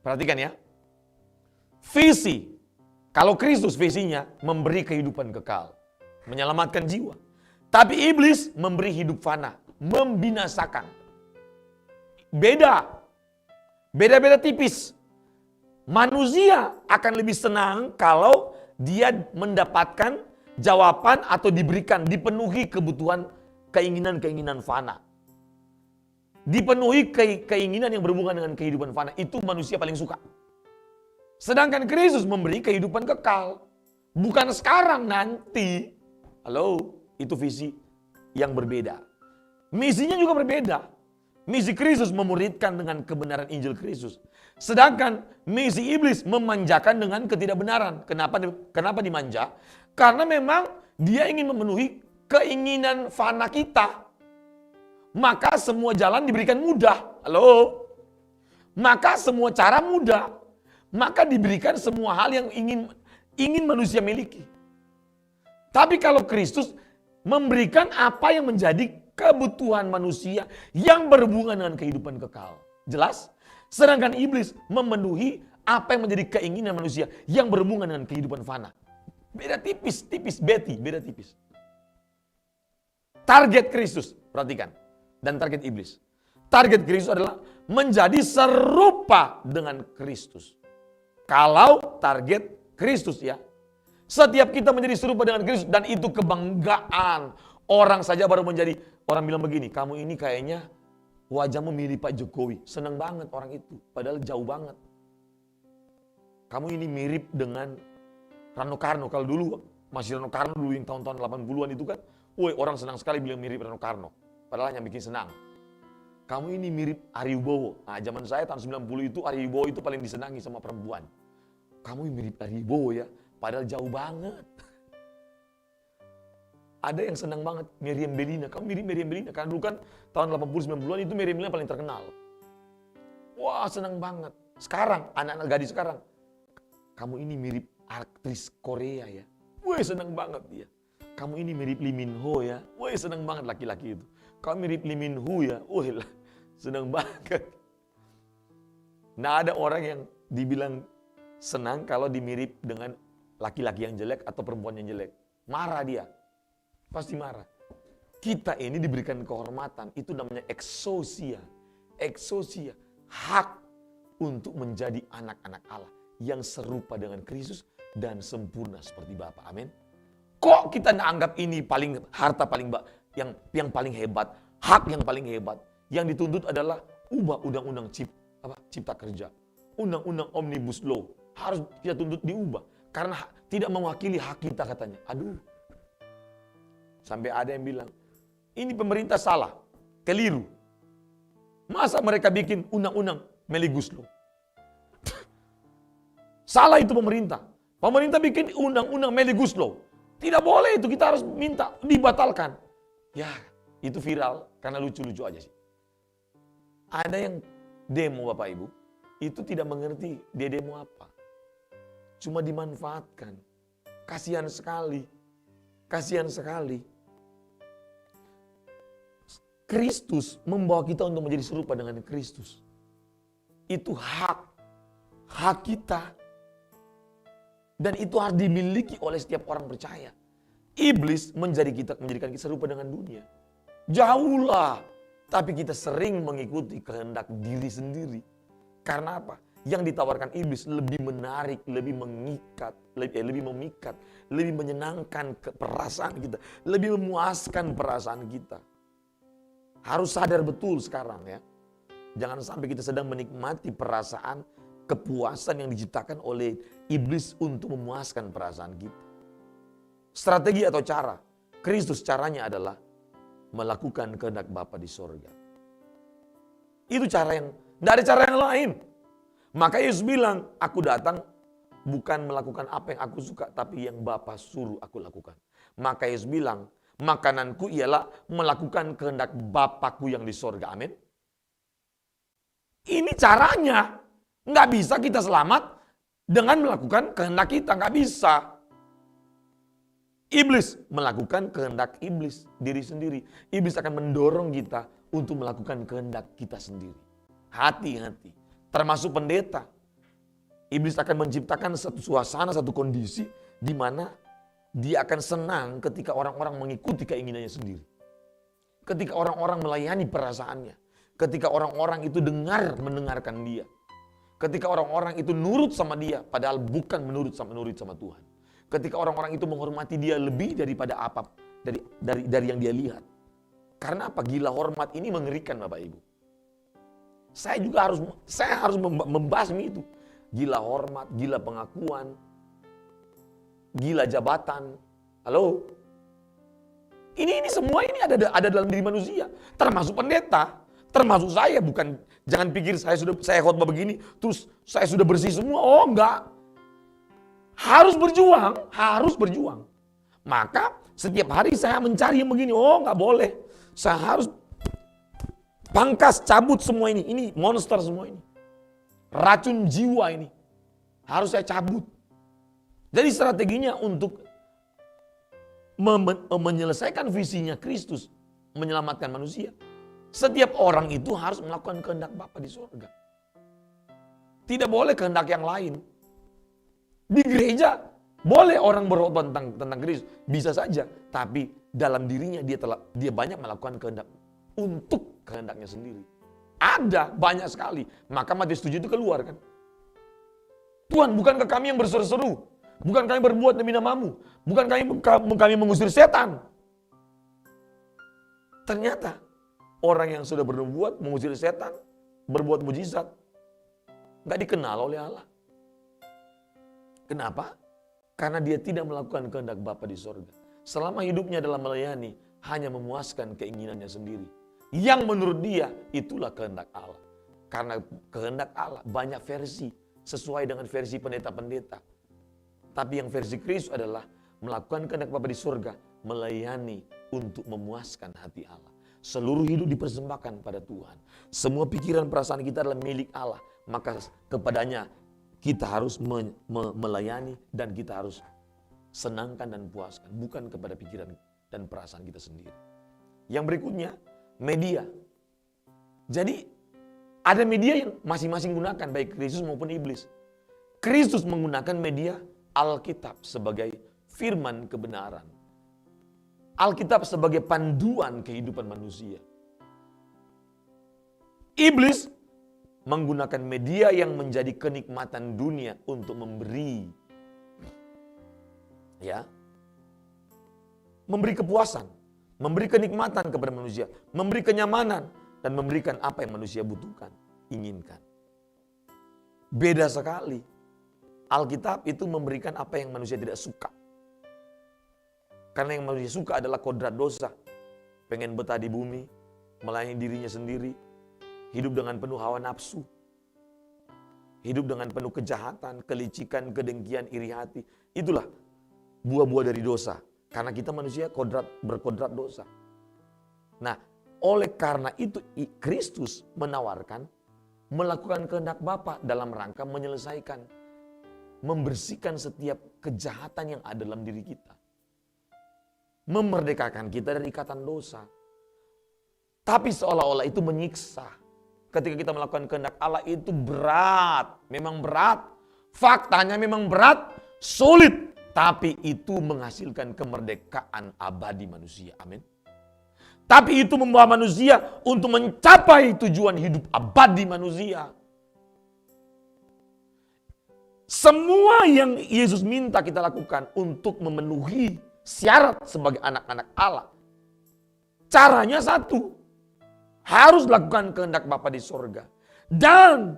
Perhatikan ya. Visi. Kalau Kristus visinya memberi kehidupan kekal. Menyelamatkan jiwa. Tapi iblis memberi hidup fana. Membinasakan. Beda. Beda-beda tipis. Manusia akan lebih senang kalau dia mendapatkan jawaban atau diberikan, dipenuhi kebutuhan, keinginan-keinginan fana. Dipenuhi keinginan yang berhubungan dengan kehidupan fana. Itu manusia paling suka. Sedangkan Kristus memberi kehidupan kekal. Bukan sekarang, nanti. Halo, itu visi yang berbeda. Misinya juga berbeda. Misi Kristus memuridkan dengan kebenaran Injil Kristus. Sedangkan misi iblis memanjakan dengan ketidakbenaran. Kenapa dimanja? Karena memang dia ingin memenuhi keinginan fana kita. Maka semua jalan diberikan mudah. Halo? Maka semua cara mudah. Maka diberikan semua hal yang ingin manusia miliki. Tapi kalau Kristus memberikan apa yang menjadi kebutuhan manusia yang berhubungan dengan kehidupan kekal. Jelas? Sedangkan iblis memenuhi apa yang menjadi keinginan manusia yang berhubungan dengan kehidupan fana. Beda tipis, beda tipis. Target Kristus, perhatikan. dan target iblis. Target Kristus adalah menjadi serupa dengan Kristus. Kalau target Kristus ya. Setiap kita menjadi serupa dengan Kristus dan itu kebanggaan. Orang saja baru menjadi, orang bilang begini, kamu ini kayaknya wajahmu mirip Pak Jokowi. Senang banget orang itu, padahal jauh banget. Kamu ini mirip dengan Rano Karno. Kalau dulu masih Rano Karno dulu yang tahun-tahun 80-an itu kan, woi orang senang sekali bilang mirip Rano Karno. Padahal hanya bikin senang. Kamu ini mirip Ari Wibowo. Nah, zaman saya tahun 90 itu Ari Wibowo itu paling disenangi sama perempuan. Kamu mirip Ari Wibowo ya, padahal jauh banget. Ada yang senang banget, Meriam Bellina. Kamu mirip Meriam Bellina. Karena dulu kan tahun 80-90-an itu Meriam Bellina paling terkenal. Wah senang banget. Sekarang, anak-anak gadis sekarang. Kamu ini mirip aktris Korea ya. Wah senang banget dia. Kamu ini mirip Lee Min Ho ya. Wah senang banget laki-laki itu. Kamu mirip Lee Min Ho ya. Wah senang banget. Nah ada orang yang dibilang senang kalau dimirip dengan laki-laki yang jelek atau perempuan yang jelek. Marah dia. Pasti marah. Kita ini diberikan kehormatan. Itu namanya eksosia. Eksosia. Hak untuk menjadi anak-anak Allah. Yang serupa dengan Kristus dan sempurna seperti Bapa. Amin. Kok kita anggap ini paling harta paling yang paling hebat. Hak yang paling hebat. Yang dituntut adalah ubah undang-undang cipta kerja. Undang-undang Omnibus Law. Harus kita tuntut diubah. Karena tidak mewakili hak kita katanya. Aduh. Sampai ada yang bilang, ini pemerintah salah, keliru. Masa mereka bikin undang-undang Omnibus Law? Salah itu pemerintah. Pemerintah bikin undang-undang Omnibus Law. Tidak boleh itu, kita harus minta dibatalkan. Ya, itu viral karena lucu-lucu aja sih. Ada yang demo Bapak Ibu, itu tidak mengerti dia demo apa. Cuma dimanfaatkan. Kasihan sekali. Kasihan sekali. Kristus membawa kita untuk menjadi serupa dengan Kristus. Itu hak. Hak kita. Dan itu harus dimiliki oleh setiap orang percaya. Iblis menjadikan kita serupa dengan dunia. Jauhlah. Tapi kita sering mengikuti kehendak diri sendiri. Karena apa? Yang ditawarkan iblis lebih menarik, lebih mengikat, lebih memikat, lebih menyenangkan perasaan kita, lebih memuaskan perasaan kita. Harus sadar betul sekarang ya. Jangan sampai kita sedang menikmati perasaan kepuasan yang diciptakan oleh iblis untuk memuaskan perasaan kita. Strategi atau cara. Kristus caranya adalah melakukan kehendak Bapa di sorga. Itu cara yang, tidak ada cara yang lain. Maka Yesus bilang, aku datang bukan melakukan apa yang aku suka, tapi yang Bapa suruh aku lakukan. Maka Yesus bilang, makananku ialah melakukan kehendak Bapakku yang di sorga. Amin. Ini caranya. Nggak bisa kita selamat dengan melakukan kehendak kita. Nggak bisa. Iblis melakukan kehendak iblis diri sendiri. Iblis akan mendorong kita untuk melakukan kehendak kita sendiri. Hati-hati. Termasuk pendeta. Iblis akan menciptakan satu suasana, satu kondisi di mana dia akan senang ketika orang-orang mengikuti keinginannya sendiri. Ketika orang-orang melayani perasaannya. Ketika orang-orang itu mendengarkan dia. Ketika orang-orang itu nurut sama dia, padahal bukan menurut sama Tuhan. Ketika orang-orang itu menghormati dia lebih daripada apa dari yang dia lihat. Karena apa? Gila hormat ini mengerikan Bapak Ibu. Saya harus membasmi itu. Gila hormat, gila pengakuan, gila jabatan. Halo? Ini semua ini ada dalam diri manusia. Termasuk pendeta, termasuk saya. Bukan, jangan pikir saya khotbah begini, terus saya sudah bersih semua. Oh enggak. Harus berjuang. Maka setiap hari saya mencari yang begini. Oh enggak boleh. Saya harus pangkas, cabut semua ini. Ini monster semua ini. Racun jiwa ini. Harus saya cabut. Jadi strateginya untuk menyelesaikan visinya Kristus. Menyelamatkan manusia. Setiap orang itu harus melakukan kehendak Bapa di surga. Tidak boleh kehendak yang lain. Di gereja boleh orang berkhotbah tentang Kristus. Bisa saja. Tapi dalam dirinya dia banyak melakukan kehendak untuk kehendaknya sendiri. Ada banyak sekali. Maka Matius 7 itu keluar kan. Tuhan, bukankah kami yang berseru-seru? Bukan kami berbuat demi namamu? Bukan kami mengusir setan? Ternyata orang yang sudah berbuat mengusir setan, berbuat mujizat, gak dikenal oleh Allah. Kenapa? Karena dia tidak melakukan kehendak Bapa di sorga. Selama hidupnya dalam melayani, hanya memuaskan keinginannya sendiri. Yang menurut dia, itulah kehendak Allah. Karena kehendak Allah banyak versi, sesuai dengan versi pendeta-pendeta. Tapi yang versi Kristus adalah melakukan kehendak Bapa di sorga, melayani untuk memuaskan hati Allah. Seluruh hidup dipersembahkan pada Tuhan. Semua pikiran perasaan kita adalah milik Allah. Maka kepadanya kita harus melayani dan kita harus senangkan dan puaskan. Bukan kepada pikiran dan perasaan kita sendiri. Yang berikutnya, media. Jadi ada media yang masing-masing gunakan, baik Kristus maupun iblis. Kristus menggunakan media Alkitab sebagai firman kebenaran. Alkitab sebagai panduan kehidupan manusia. Iblis menggunakan media yang menjadi kenikmatan dunia untuk memberi, memberi kepuasan, memberi kenikmatan kepada manusia, memberi kenyamanan, dan memberikan apa yang manusia butuhkan, inginkan. Beda sekali. Alkitab itu memberikan apa yang manusia tidak suka. Karena yang manusia suka adalah kodrat dosa. Pengen betah di bumi, melayani dirinya sendiri, hidup dengan penuh hawa nafsu, hidup dengan penuh kejahatan, kelicikan, kedengkian, iri hati. Itulah buah-buah dari dosa. Karena kita manusia berkodrat dosa. Nah, oleh karena itu Kristus menawarkan melakukan kehendak Bapa dalam rangka menyelesaikan, membersihkan setiap kejahatan yang ada dalam diri kita. Memerdekakan kita dari ikatan dosa. Tapi seolah-olah itu menyiksa. Ketika kita melakukan kehendak Allah itu berat. Memang berat. Faktanya memang berat. Sulit. Tapi itu menghasilkan kemerdekaan abadi manusia. Amin. Tapi itu membawa manusia untuk mencapai tujuan hidup abadi manusia. Semua yang Yesus minta kita lakukan untuk memenuhi syarat sebagai anak-anak Allah. Caranya satu. Harus lakukan kehendak Bapa di sorga. Dan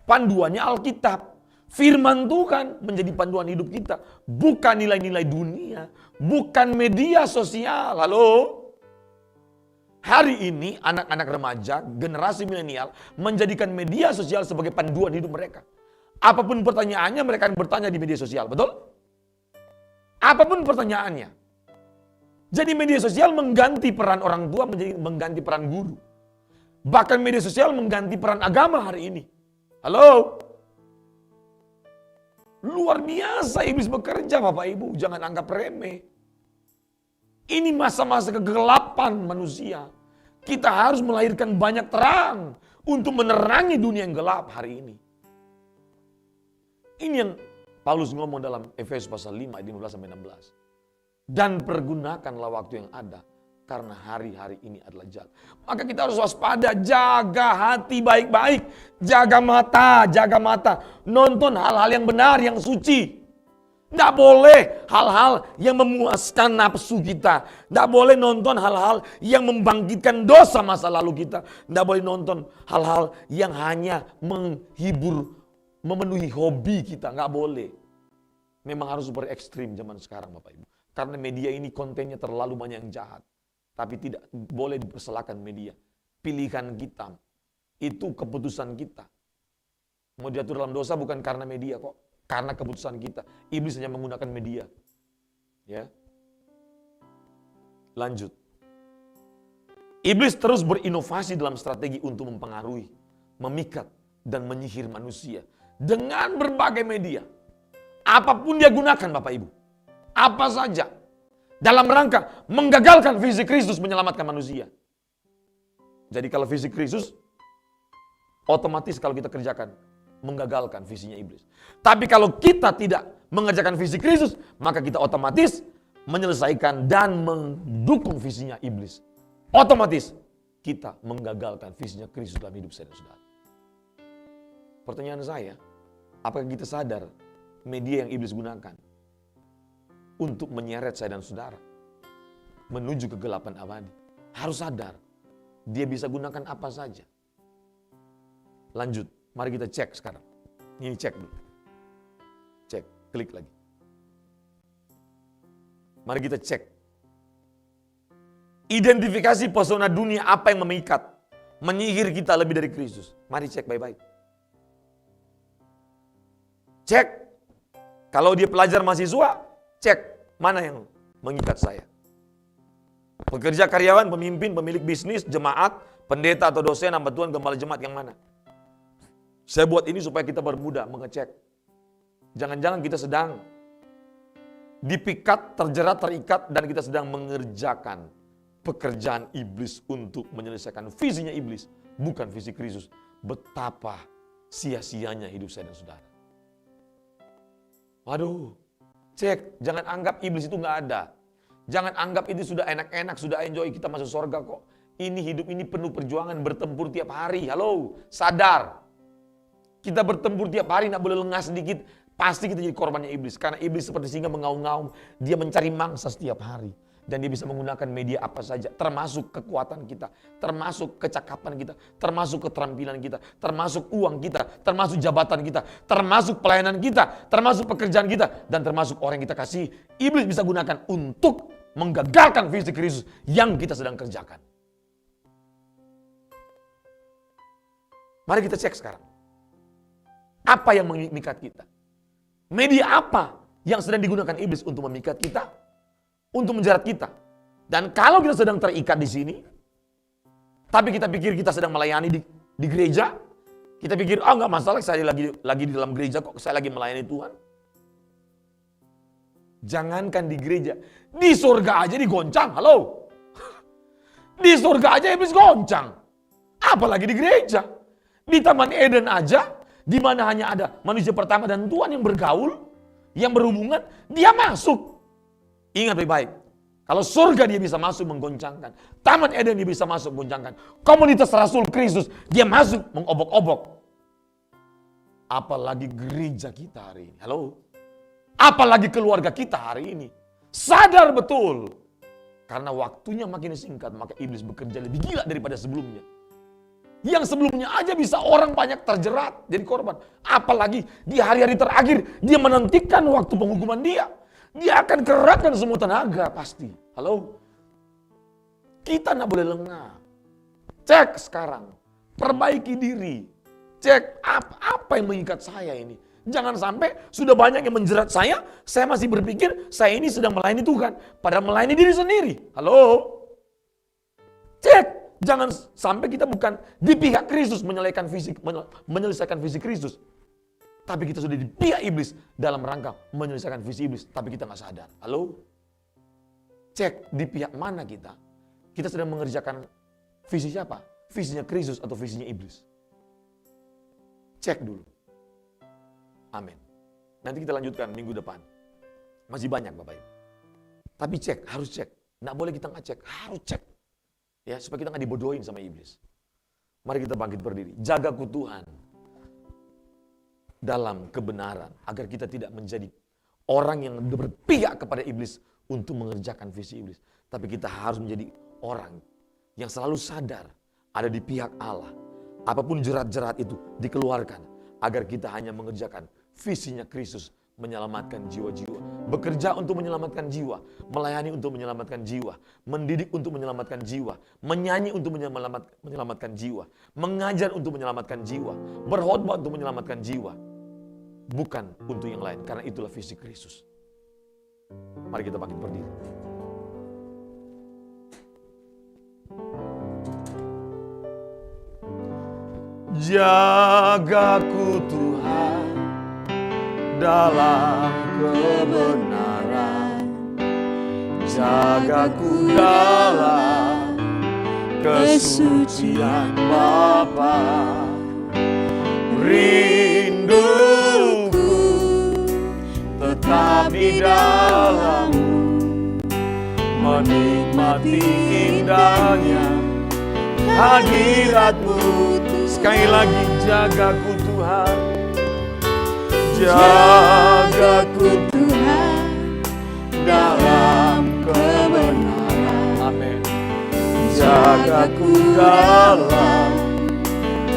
panduannya Alkitab. Firman Tuhan menjadi panduan hidup kita. Bukan nilai-nilai dunia. Bukan media sosial. Halo? Hari ini anak-anak remaja, generasi milenial menjadikan media sosial sebagai panduan hidup mereka. Apapun pertanyaannya mereka akan bertanya di media sosial. Betul? Apapun pertanyaannya. Jadi media sosial mengganti peran orang tua menjadi mengganti peran guru. Bahkan media sosial mengganti peran agama hari ini. Halo? Luar biasa iblis bekerja Bapak Ibu. Jangan anggap remeh. Ini masa-masa kegelapan manusia. Kita harus melahirkan banyak terang untuk menerangi dunia yang gelap hari ini. Ini yang Paulus ngomong dalam Efesus pasal 5 ayat 15-16. Dan pergunakanlah waktu yang ada. Karena hari-hari ini adalah jahat. Maka kita harus waspada. Jaga hati baik-baik. Jaga mata. Nonton hal-hal yang benar, yang suci. Tidak boleh hal-hal yang memuaskan nafsu kita. Tidak boleh nonton hal-hal yang membangkitkan dosa masa lalu kita. Tidak boleh nonton hal-hal yang hanya menghibur, memenuhi hobi kita. Nggak boleh. Memang harus super ekstrim zaman sekarang Bapak Ibu. Karena media ini kontennya terlalu banyak yang jahat. Tapi tidak boleh dipersalahkan media. Pilihan kita. Itu keputusan kita. Mau jatuh dalam dosa bukan karena media kok. Karena keputusan kita. Iblis hanya menggunakan media. Ya. Lanjut. Iblis terus berinovasi dalam strategi untuk mempengaruhi, memikat, dan menyihir manusia. Dengan berbagai media. Apapun dia gunakan Bapak Ibu. Apa saja. Dalam rangka menggagalkan visi Kristus menyelamatkan manusia. Jadi kalau visi Kristus, otomatis kalau kita kerjakan, menggagalkan visinya iblis. Tapi kalau kita tidak mengerjakan visi Kristus, maka kita otomatis menyelesaikan dan mendukung visinya iblis. Otomatis. kita menggagalkan visinya Kristus dalam hidup saya dan saudara. Pertanyaan saya, apakah kita sadar media yang iblis gunakan untuk menyeret saya dan saudara menuju kegelapan abadi? Harus sadar, dia bisa gunakan apa saja. Lanjut, mari kita cek sekarang. Ini cek dulu. Cek, klik lagi. Mari kita cek. Identifikasi pesona dunia apa yang memikat, menyihir kita lebih dari Kristus. Mari cek baik-baik. Cek. Kalau dia pelajar mahasiswa, cek mana yang mengikat saya. Pekerja, karyawan, pemimpin, pemilik bisnis, jemaat, pendeta atau dosen, hamba Tuhan, gembala jemaat yang mana? Saya buat ini supaya kita bermudah mengecek. Jangan-jangan kita sedang dipikat, terjerat, terikat, dan kita sedang mengerjakan pekerjaan iblis untuk menyelesaikan visinya iblis, bukan visi Kristus. Betapa sia-sianya hidup saya dan saudara. Waduh, cek, jangan anggap iblis itu nggak ada. Jangan anggap ini sudah enak-enak, sudah enjoy, kita masuk surga kok. Ini hidup ini penuh perjuangan, bertempur tiap hari. Halo, sadar. Kita bertempur tiap hari, nggak boleh lengah sedikit. Pasti kita jadi korbannya iblis. Karena iblis seperti singa mengaum-ngaum. Dia mencari mangsa setiap hari. Dan dia bisa menggunakan media apa saja. Termasuk kekuatan kita. Termasuk kecakapan kita. Termasuk keterampilan kita. Termasuk uang kita. Termasuk jabatan kita. Termasuk pelayanan kita. Termasuk pekerjaan kita. Dan termasuk orang yang kita kasih. Iblis bisa gunakan untuk menggagalkan visi Kristus yang kita sedang kerjakan. Mari kita cek sekarang. Apa yang memikat kita? Media apa yang sedang digunakan iblis untuk memikat kita? Untuk menjerat kita? Dan kalau kita sedang terikat di sini, tapi kita pikir kita sedang melayani di gereja, kita pikir, oh nggak masalah, saya lagi di dalam gereja kok, saya lagi melayani Tuhan. Jangankan di gereja, di surga aja digoncang, halo. Di surga aja iblis goncang. Apalagi di gereja. Di Taman Eden aja, di mana hanya ada manusia pertama dan Tuhan yang bergaul, yang berhubungan, dia masuk. Ingat baik-baik, kalau surga dia bisa masuk menggoncangkan, Taman Eden dia bisa masuk menggoncangkan, komunitas Rasul Kristus dia masuk mengobok-obok. Apalagi gereja kita hari ini, halo. Apalagi keluarga kita hari ini. Sadar betul, karena waktunya makin singkat, maka iblis bekerja lebih gila daripada sebelumnya. Yang sebelumnya aja bisa orang banyak terjerat jadi korban. Apalagi di hari-hari terakhir dia menantikan waktu penghukuman dia. Dia akan kerahkan semua tenaga pasti. Halo? Kita nggak boleh lengah. Cek sekarang. Perbaiki diri. Cek apa yang mengikat saya ini. Jangan sampai sudah banyak yang menjerat saya masih berpikir saya ini sedang melayani Tuhan. Padahal melayani diri sendiri. Halo? Cek. Jangan sampai kita bukan di pihak Kristus menyelesaikan visi Kristus. Tapi kita sudah di pihak iblis dalam rangka menyelesaikan visi iblis. Tapi kita nggak sadar. Halo? Cek di pihak mana kita. Kita sedang mengerjakan visi siapa? Visinya Kristus atau visinya iblis? Cek dulu. Amin. Nanti kita lanjutkan minggu depan. Masih banyak Bapak Ibu. Tapi cek, harus cek. Nggak boleh kita nggak cek, harus cek. Ya, supaya kita nggak dibodohin sama iblis. Mari kita bangkit berdiri. Jaga Tuhan dalam kebenaran. Agar kita tidak menjadi orang yang berpihak kepada iblis untuk mengerjakan visi iblis. Tapi kita harus menjadi orang yang selalu sadar ada di pihak Allah. Apapun jerat-jerat itu dikeluarkan. Agar kita hanya mengerjakan visinya Kristus. Menyelamatkan jiwa-jiwa. Bekerja untuk menyelamatkan jiwa. Melayani untuk menyelamatkan jiwa. Mendidik untuk menyelamatkan jiwa. Menyanyi untuk menyelamatkan jiwa. Mengajar untuk menyelamatkan jiwa. Berkhotbah untuk menyelamatkan jiwa. Bukan untuk yang lain. Karena itulah visi Kristus. Mari kita bangkit berdiri. Jagaku Tuhan dalam kebenaran, jagaku dalam kesucian Bapa. Rinduku tetap di dalam-Mu, menikmati indahnya hadirat-Mu. Sekali lagi, jagaku Tuhan. Jagaku Tuhan dalam kebenaran. Amin. Jagaku dalam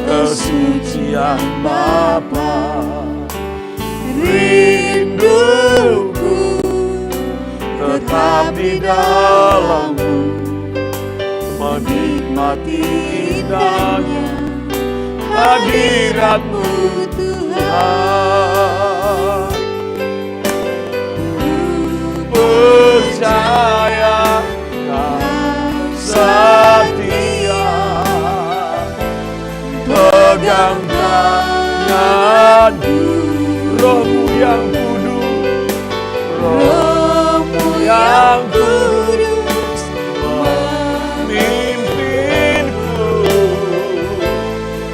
kesucian Bapa. Rinduku tetap di dalam-Mu, menikmati indahnya hadirat-Mu Tuhan. Percaya Kau setia, pegang tanganku, Roh-Mu yang kudus, Roh-Mu yang kudus memimpinku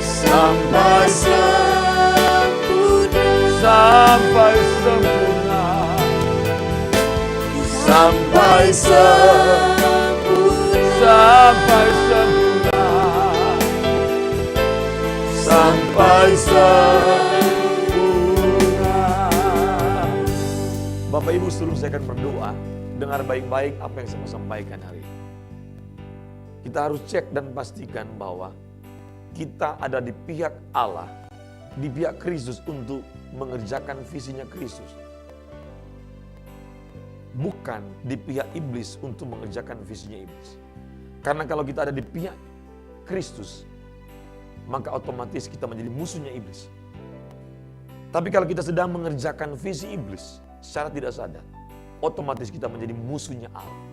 sampai sempurna, sampai sempurna, sampai sempurna, sampai sempurna, sampai sempurna. Bapak Ibu, sebelum saya akan berdoa, dengar baik-baik apa yang saya mau sampaikan hari ini. Kita harus cek dan pastikan bahwa kita ada di pihak Allah, di pihak Kristus untuk mengerjakan visinya Kristus. Bukan di pihak iblis untuk mengerjakan visinya iblis. Karena kalau kita ada di pihak Kristus, maka otomatis kita menjadi musuhnya iblis. Tapi kalau kita sedang mengerjakan visi iblis secara tidak sadar, otomatis kita menjadi musuhnya Allah.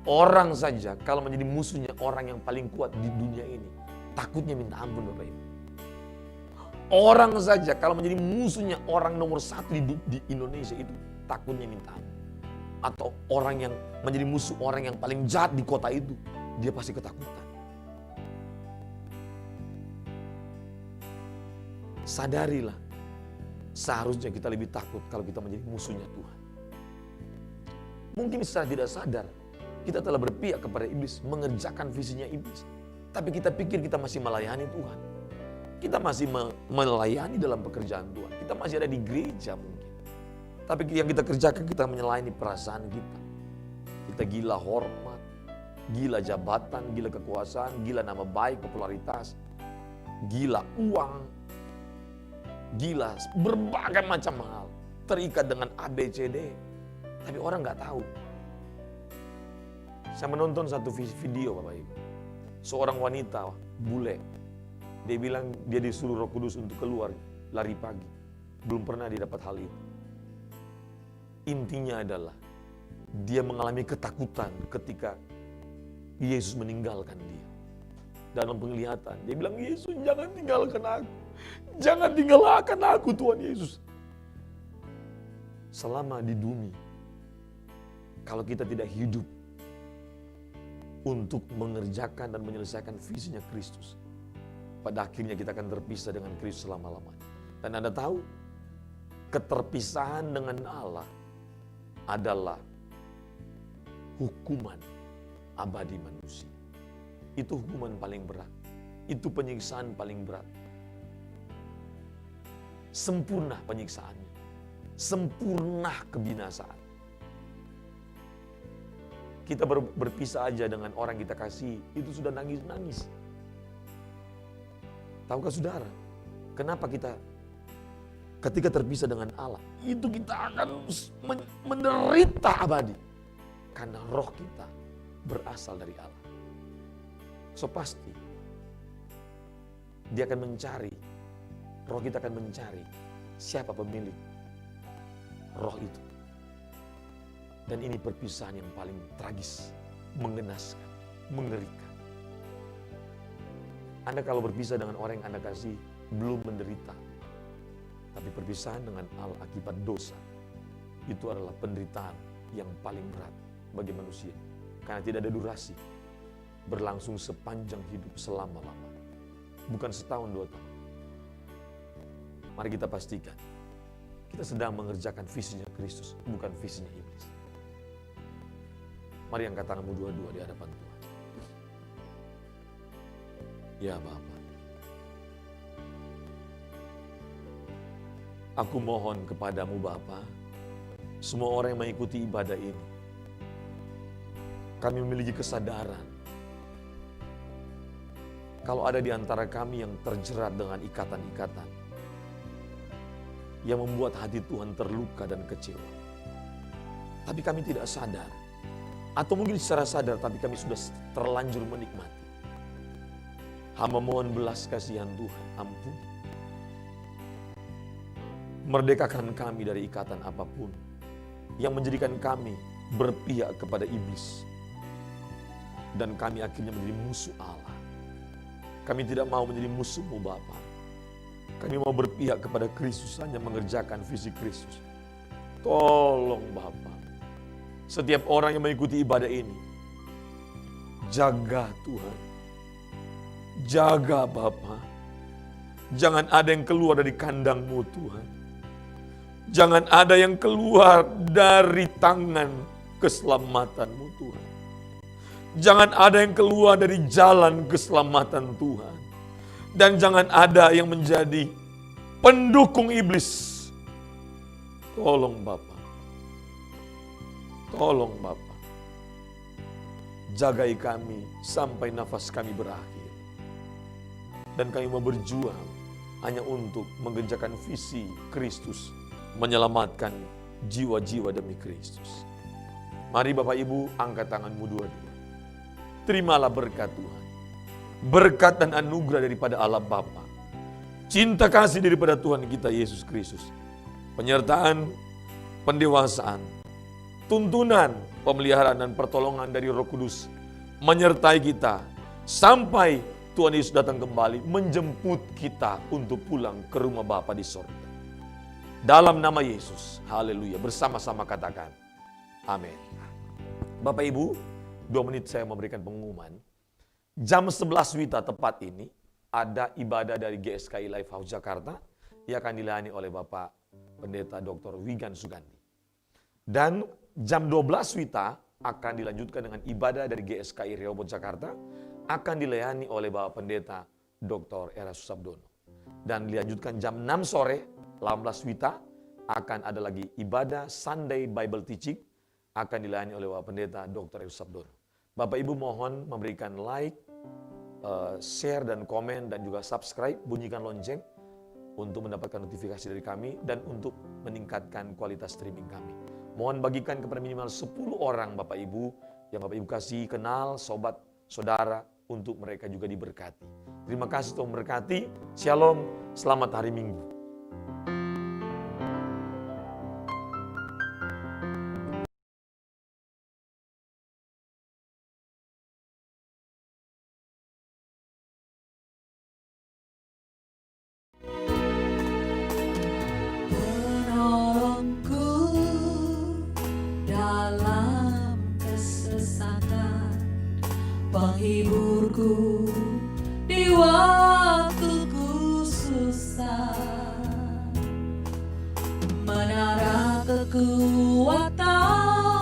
Orang saja kalau menjadi musuhnya orang yang paling kuat di dunia ini, takutnya minta ampun Bapak Ibu. Orang saja kalau menjadi musuhnya orang nomor 1 di Indonesia itu, takutnya minta ampun. Atau orang yang menjadi musuh orang yang paling jahat di kota itu, dia pasti ketakutan. Sadarilah, seharusnya kita lebih takut kalau kita menjadi musuhnya Tuhan. Mungkin secara tidak sadar, kita telah berpihak kepada iblis, mengerjakan visinya iblis. Tapi kita pikir kita masih melayani Tuhan. Kita masih melayani dalam pekerjaan Tuhan. Kita masih ada di gereja mungkin. Tapi yang kita kerjakan, kita menyelani perasaan kita. Kita gila hormat, gila jabatan, gila kekuasaan, gila nama baik, popularitas, gila uang, gila berbagai macam hal. Terikat dengan ABCD. Tapi orang nggak tahu. Saya menonton satu video Bapak Ibu. Seorang wanita bule. Dia bilang dia disuruh Roh Kudus untuk keluar lari pagi. Belum pernah dia dapat hal itu. Intinya adalah dia mengalami ketakutan ketika Yesus meninggalkan dia. Dalam penglihatan, dia bilang, Yesus jangan tinggalkan aku. Jangan tinggalkan aku Tuhan Yesus. Selama di bumi, kalau kita tidak hidup untuk mengerjakan dan menyelesaikan visinya Kristus, pada akhirnya kita akan terpisah dengan Kristus selama-lamanya. Dan Anda tahu, keterpisahan dengan Allah adalah hukuman abadi manusia. Itu hukuman paling berat. Itu penyiksaan paling berat. Sempurna penyiksaannya. Sempurna kebinasaan. Kita berpisah aja dengan orang kita kasih, itu sudah nangis-nangis. Tahukah saudara, kenapa kita ketika terpisah dengan Allah, itu kita akan menderita abadi. Karena roh kita berasal dari Allah. So pasti, dia akan mencari, roh kita akan mencari siapa pemilik roh itu. Dan ini perpisahan yang paling tragis, mengenaskan, mengerikan. Anda kalau berpisah dengan orang yang Anda kasih, belum menderita. Tapi perpisahan dengan Allah akibat dosa, itu adalah penderitaan yang paling berat bagi manusia. Karena tidak ada durasi, berlangsung sepanjang hidup selama-lama. Bukan setahun, 2 tahun. Mari kita pastikan, kita sedang mengerjakan visinya Kristus, bukan visinya iblis. Mari angkat tanganmu dua-dua di hadapan Tuhan. Ya Bapa, aku mohon kepadamu Bapa, semua orang yang mengikuti ibadah ini, kami memiliki kesadaran kalau ada di antara kami yang terjerat dengan ikatan-ikatan yang membuat hati Tuhan terluka dan kecewa. Tapi kami tidak sadar, atau mungkin secara sadar tapi kami sudah terlanjur menikmati. Hamba mohon belas kasihan Tuhan, ampun. Merdekakan kami dari ikatan apapun yang menjadikan kami berpihak kepada iblis. Dan kami akhirnya menjadi musuh Allah. Kami tidak mau menjadi musuh-Mu Bapa. Kami mau berpihak kepada Kristus, hanya mengerjakan visi Kristus. Tolong Bapa, setiap orang yang mengikuti ibadah ini, jaga Tuhan. Jaga Bapa. Jangan ada yang keluar dari kandang-Mu Tuhan. Jangan ada yang keluar dari tangan keselamatan-Mu Tuhan. Jangan ada yang keluar dari jalan keselamatan Tuhan. Dan jangan ada yang menjadi pendukung iblis. Tolong Bapa. Tolong Bapa. Jagai kami sampai nafas kami berakhir. Dan kami mau berjuang hanya untuk mengerjakan visi Kristus, menyelamatkan jiwa-jiwa demi Kristus. Mari Bapak Ibu, angkat tanganmu dua-dua. Terimalah berkat Tuhan. Berkat dan anugerah daripada Allah Bapa. Cinta kasih daripada Tuhan kita Yesus Kristus. Penyertaan, pendewasaan, tuntunan, pemeliharaan dan pertolongan dari Roh Kudus menyertai kita sampai Tuhan Yesus datang kembali menjemput kita untuk pulang ke rumah Bapa di sorga. Dalam nama Yesus, haleluya, bersama-sama katakan, amin. Bapak Ibu, 2 menit saya memberikan pengumuman. Jam 11 WITA tepat ini, ada ibadah dari GSKI Life House Jakarta, yang akan dilayani oleh Bapak Pendeta Dr. Wigan Sugandi. Dan jam 12 WITA akan dilanjutkan dengan ibadah dari GSKI Rehoboth Jakarta, akan dilayani oleh Bapak Pendeta Dr. Era Susabdono. Dan dilanjutkan jam 6 sore, 18 WITA, akan ada lagi ibadah Sunday Bible Teaching, akan dilayani oleh Bapak Pendeta Dr. Era Susabdono. Bapak Ibu mohon memberikan like, share dan komen, dan juga subscribe, bunyikan lonceng, untuk mendapatkan notifikasi dari kami, dan untuk meningkatkan kualitas streaming kami. Mohon bagikan kepada minimal 10 orang Bapak Ibu, yang Bapak Ibu kasih kenal, sobat, saudara, untuk mereka juga diberkati. Terima kasih Tuhan memberkati. Shalom, selamat hari Minggu. Penolongku dalam kesesatan, penghiburku di waktu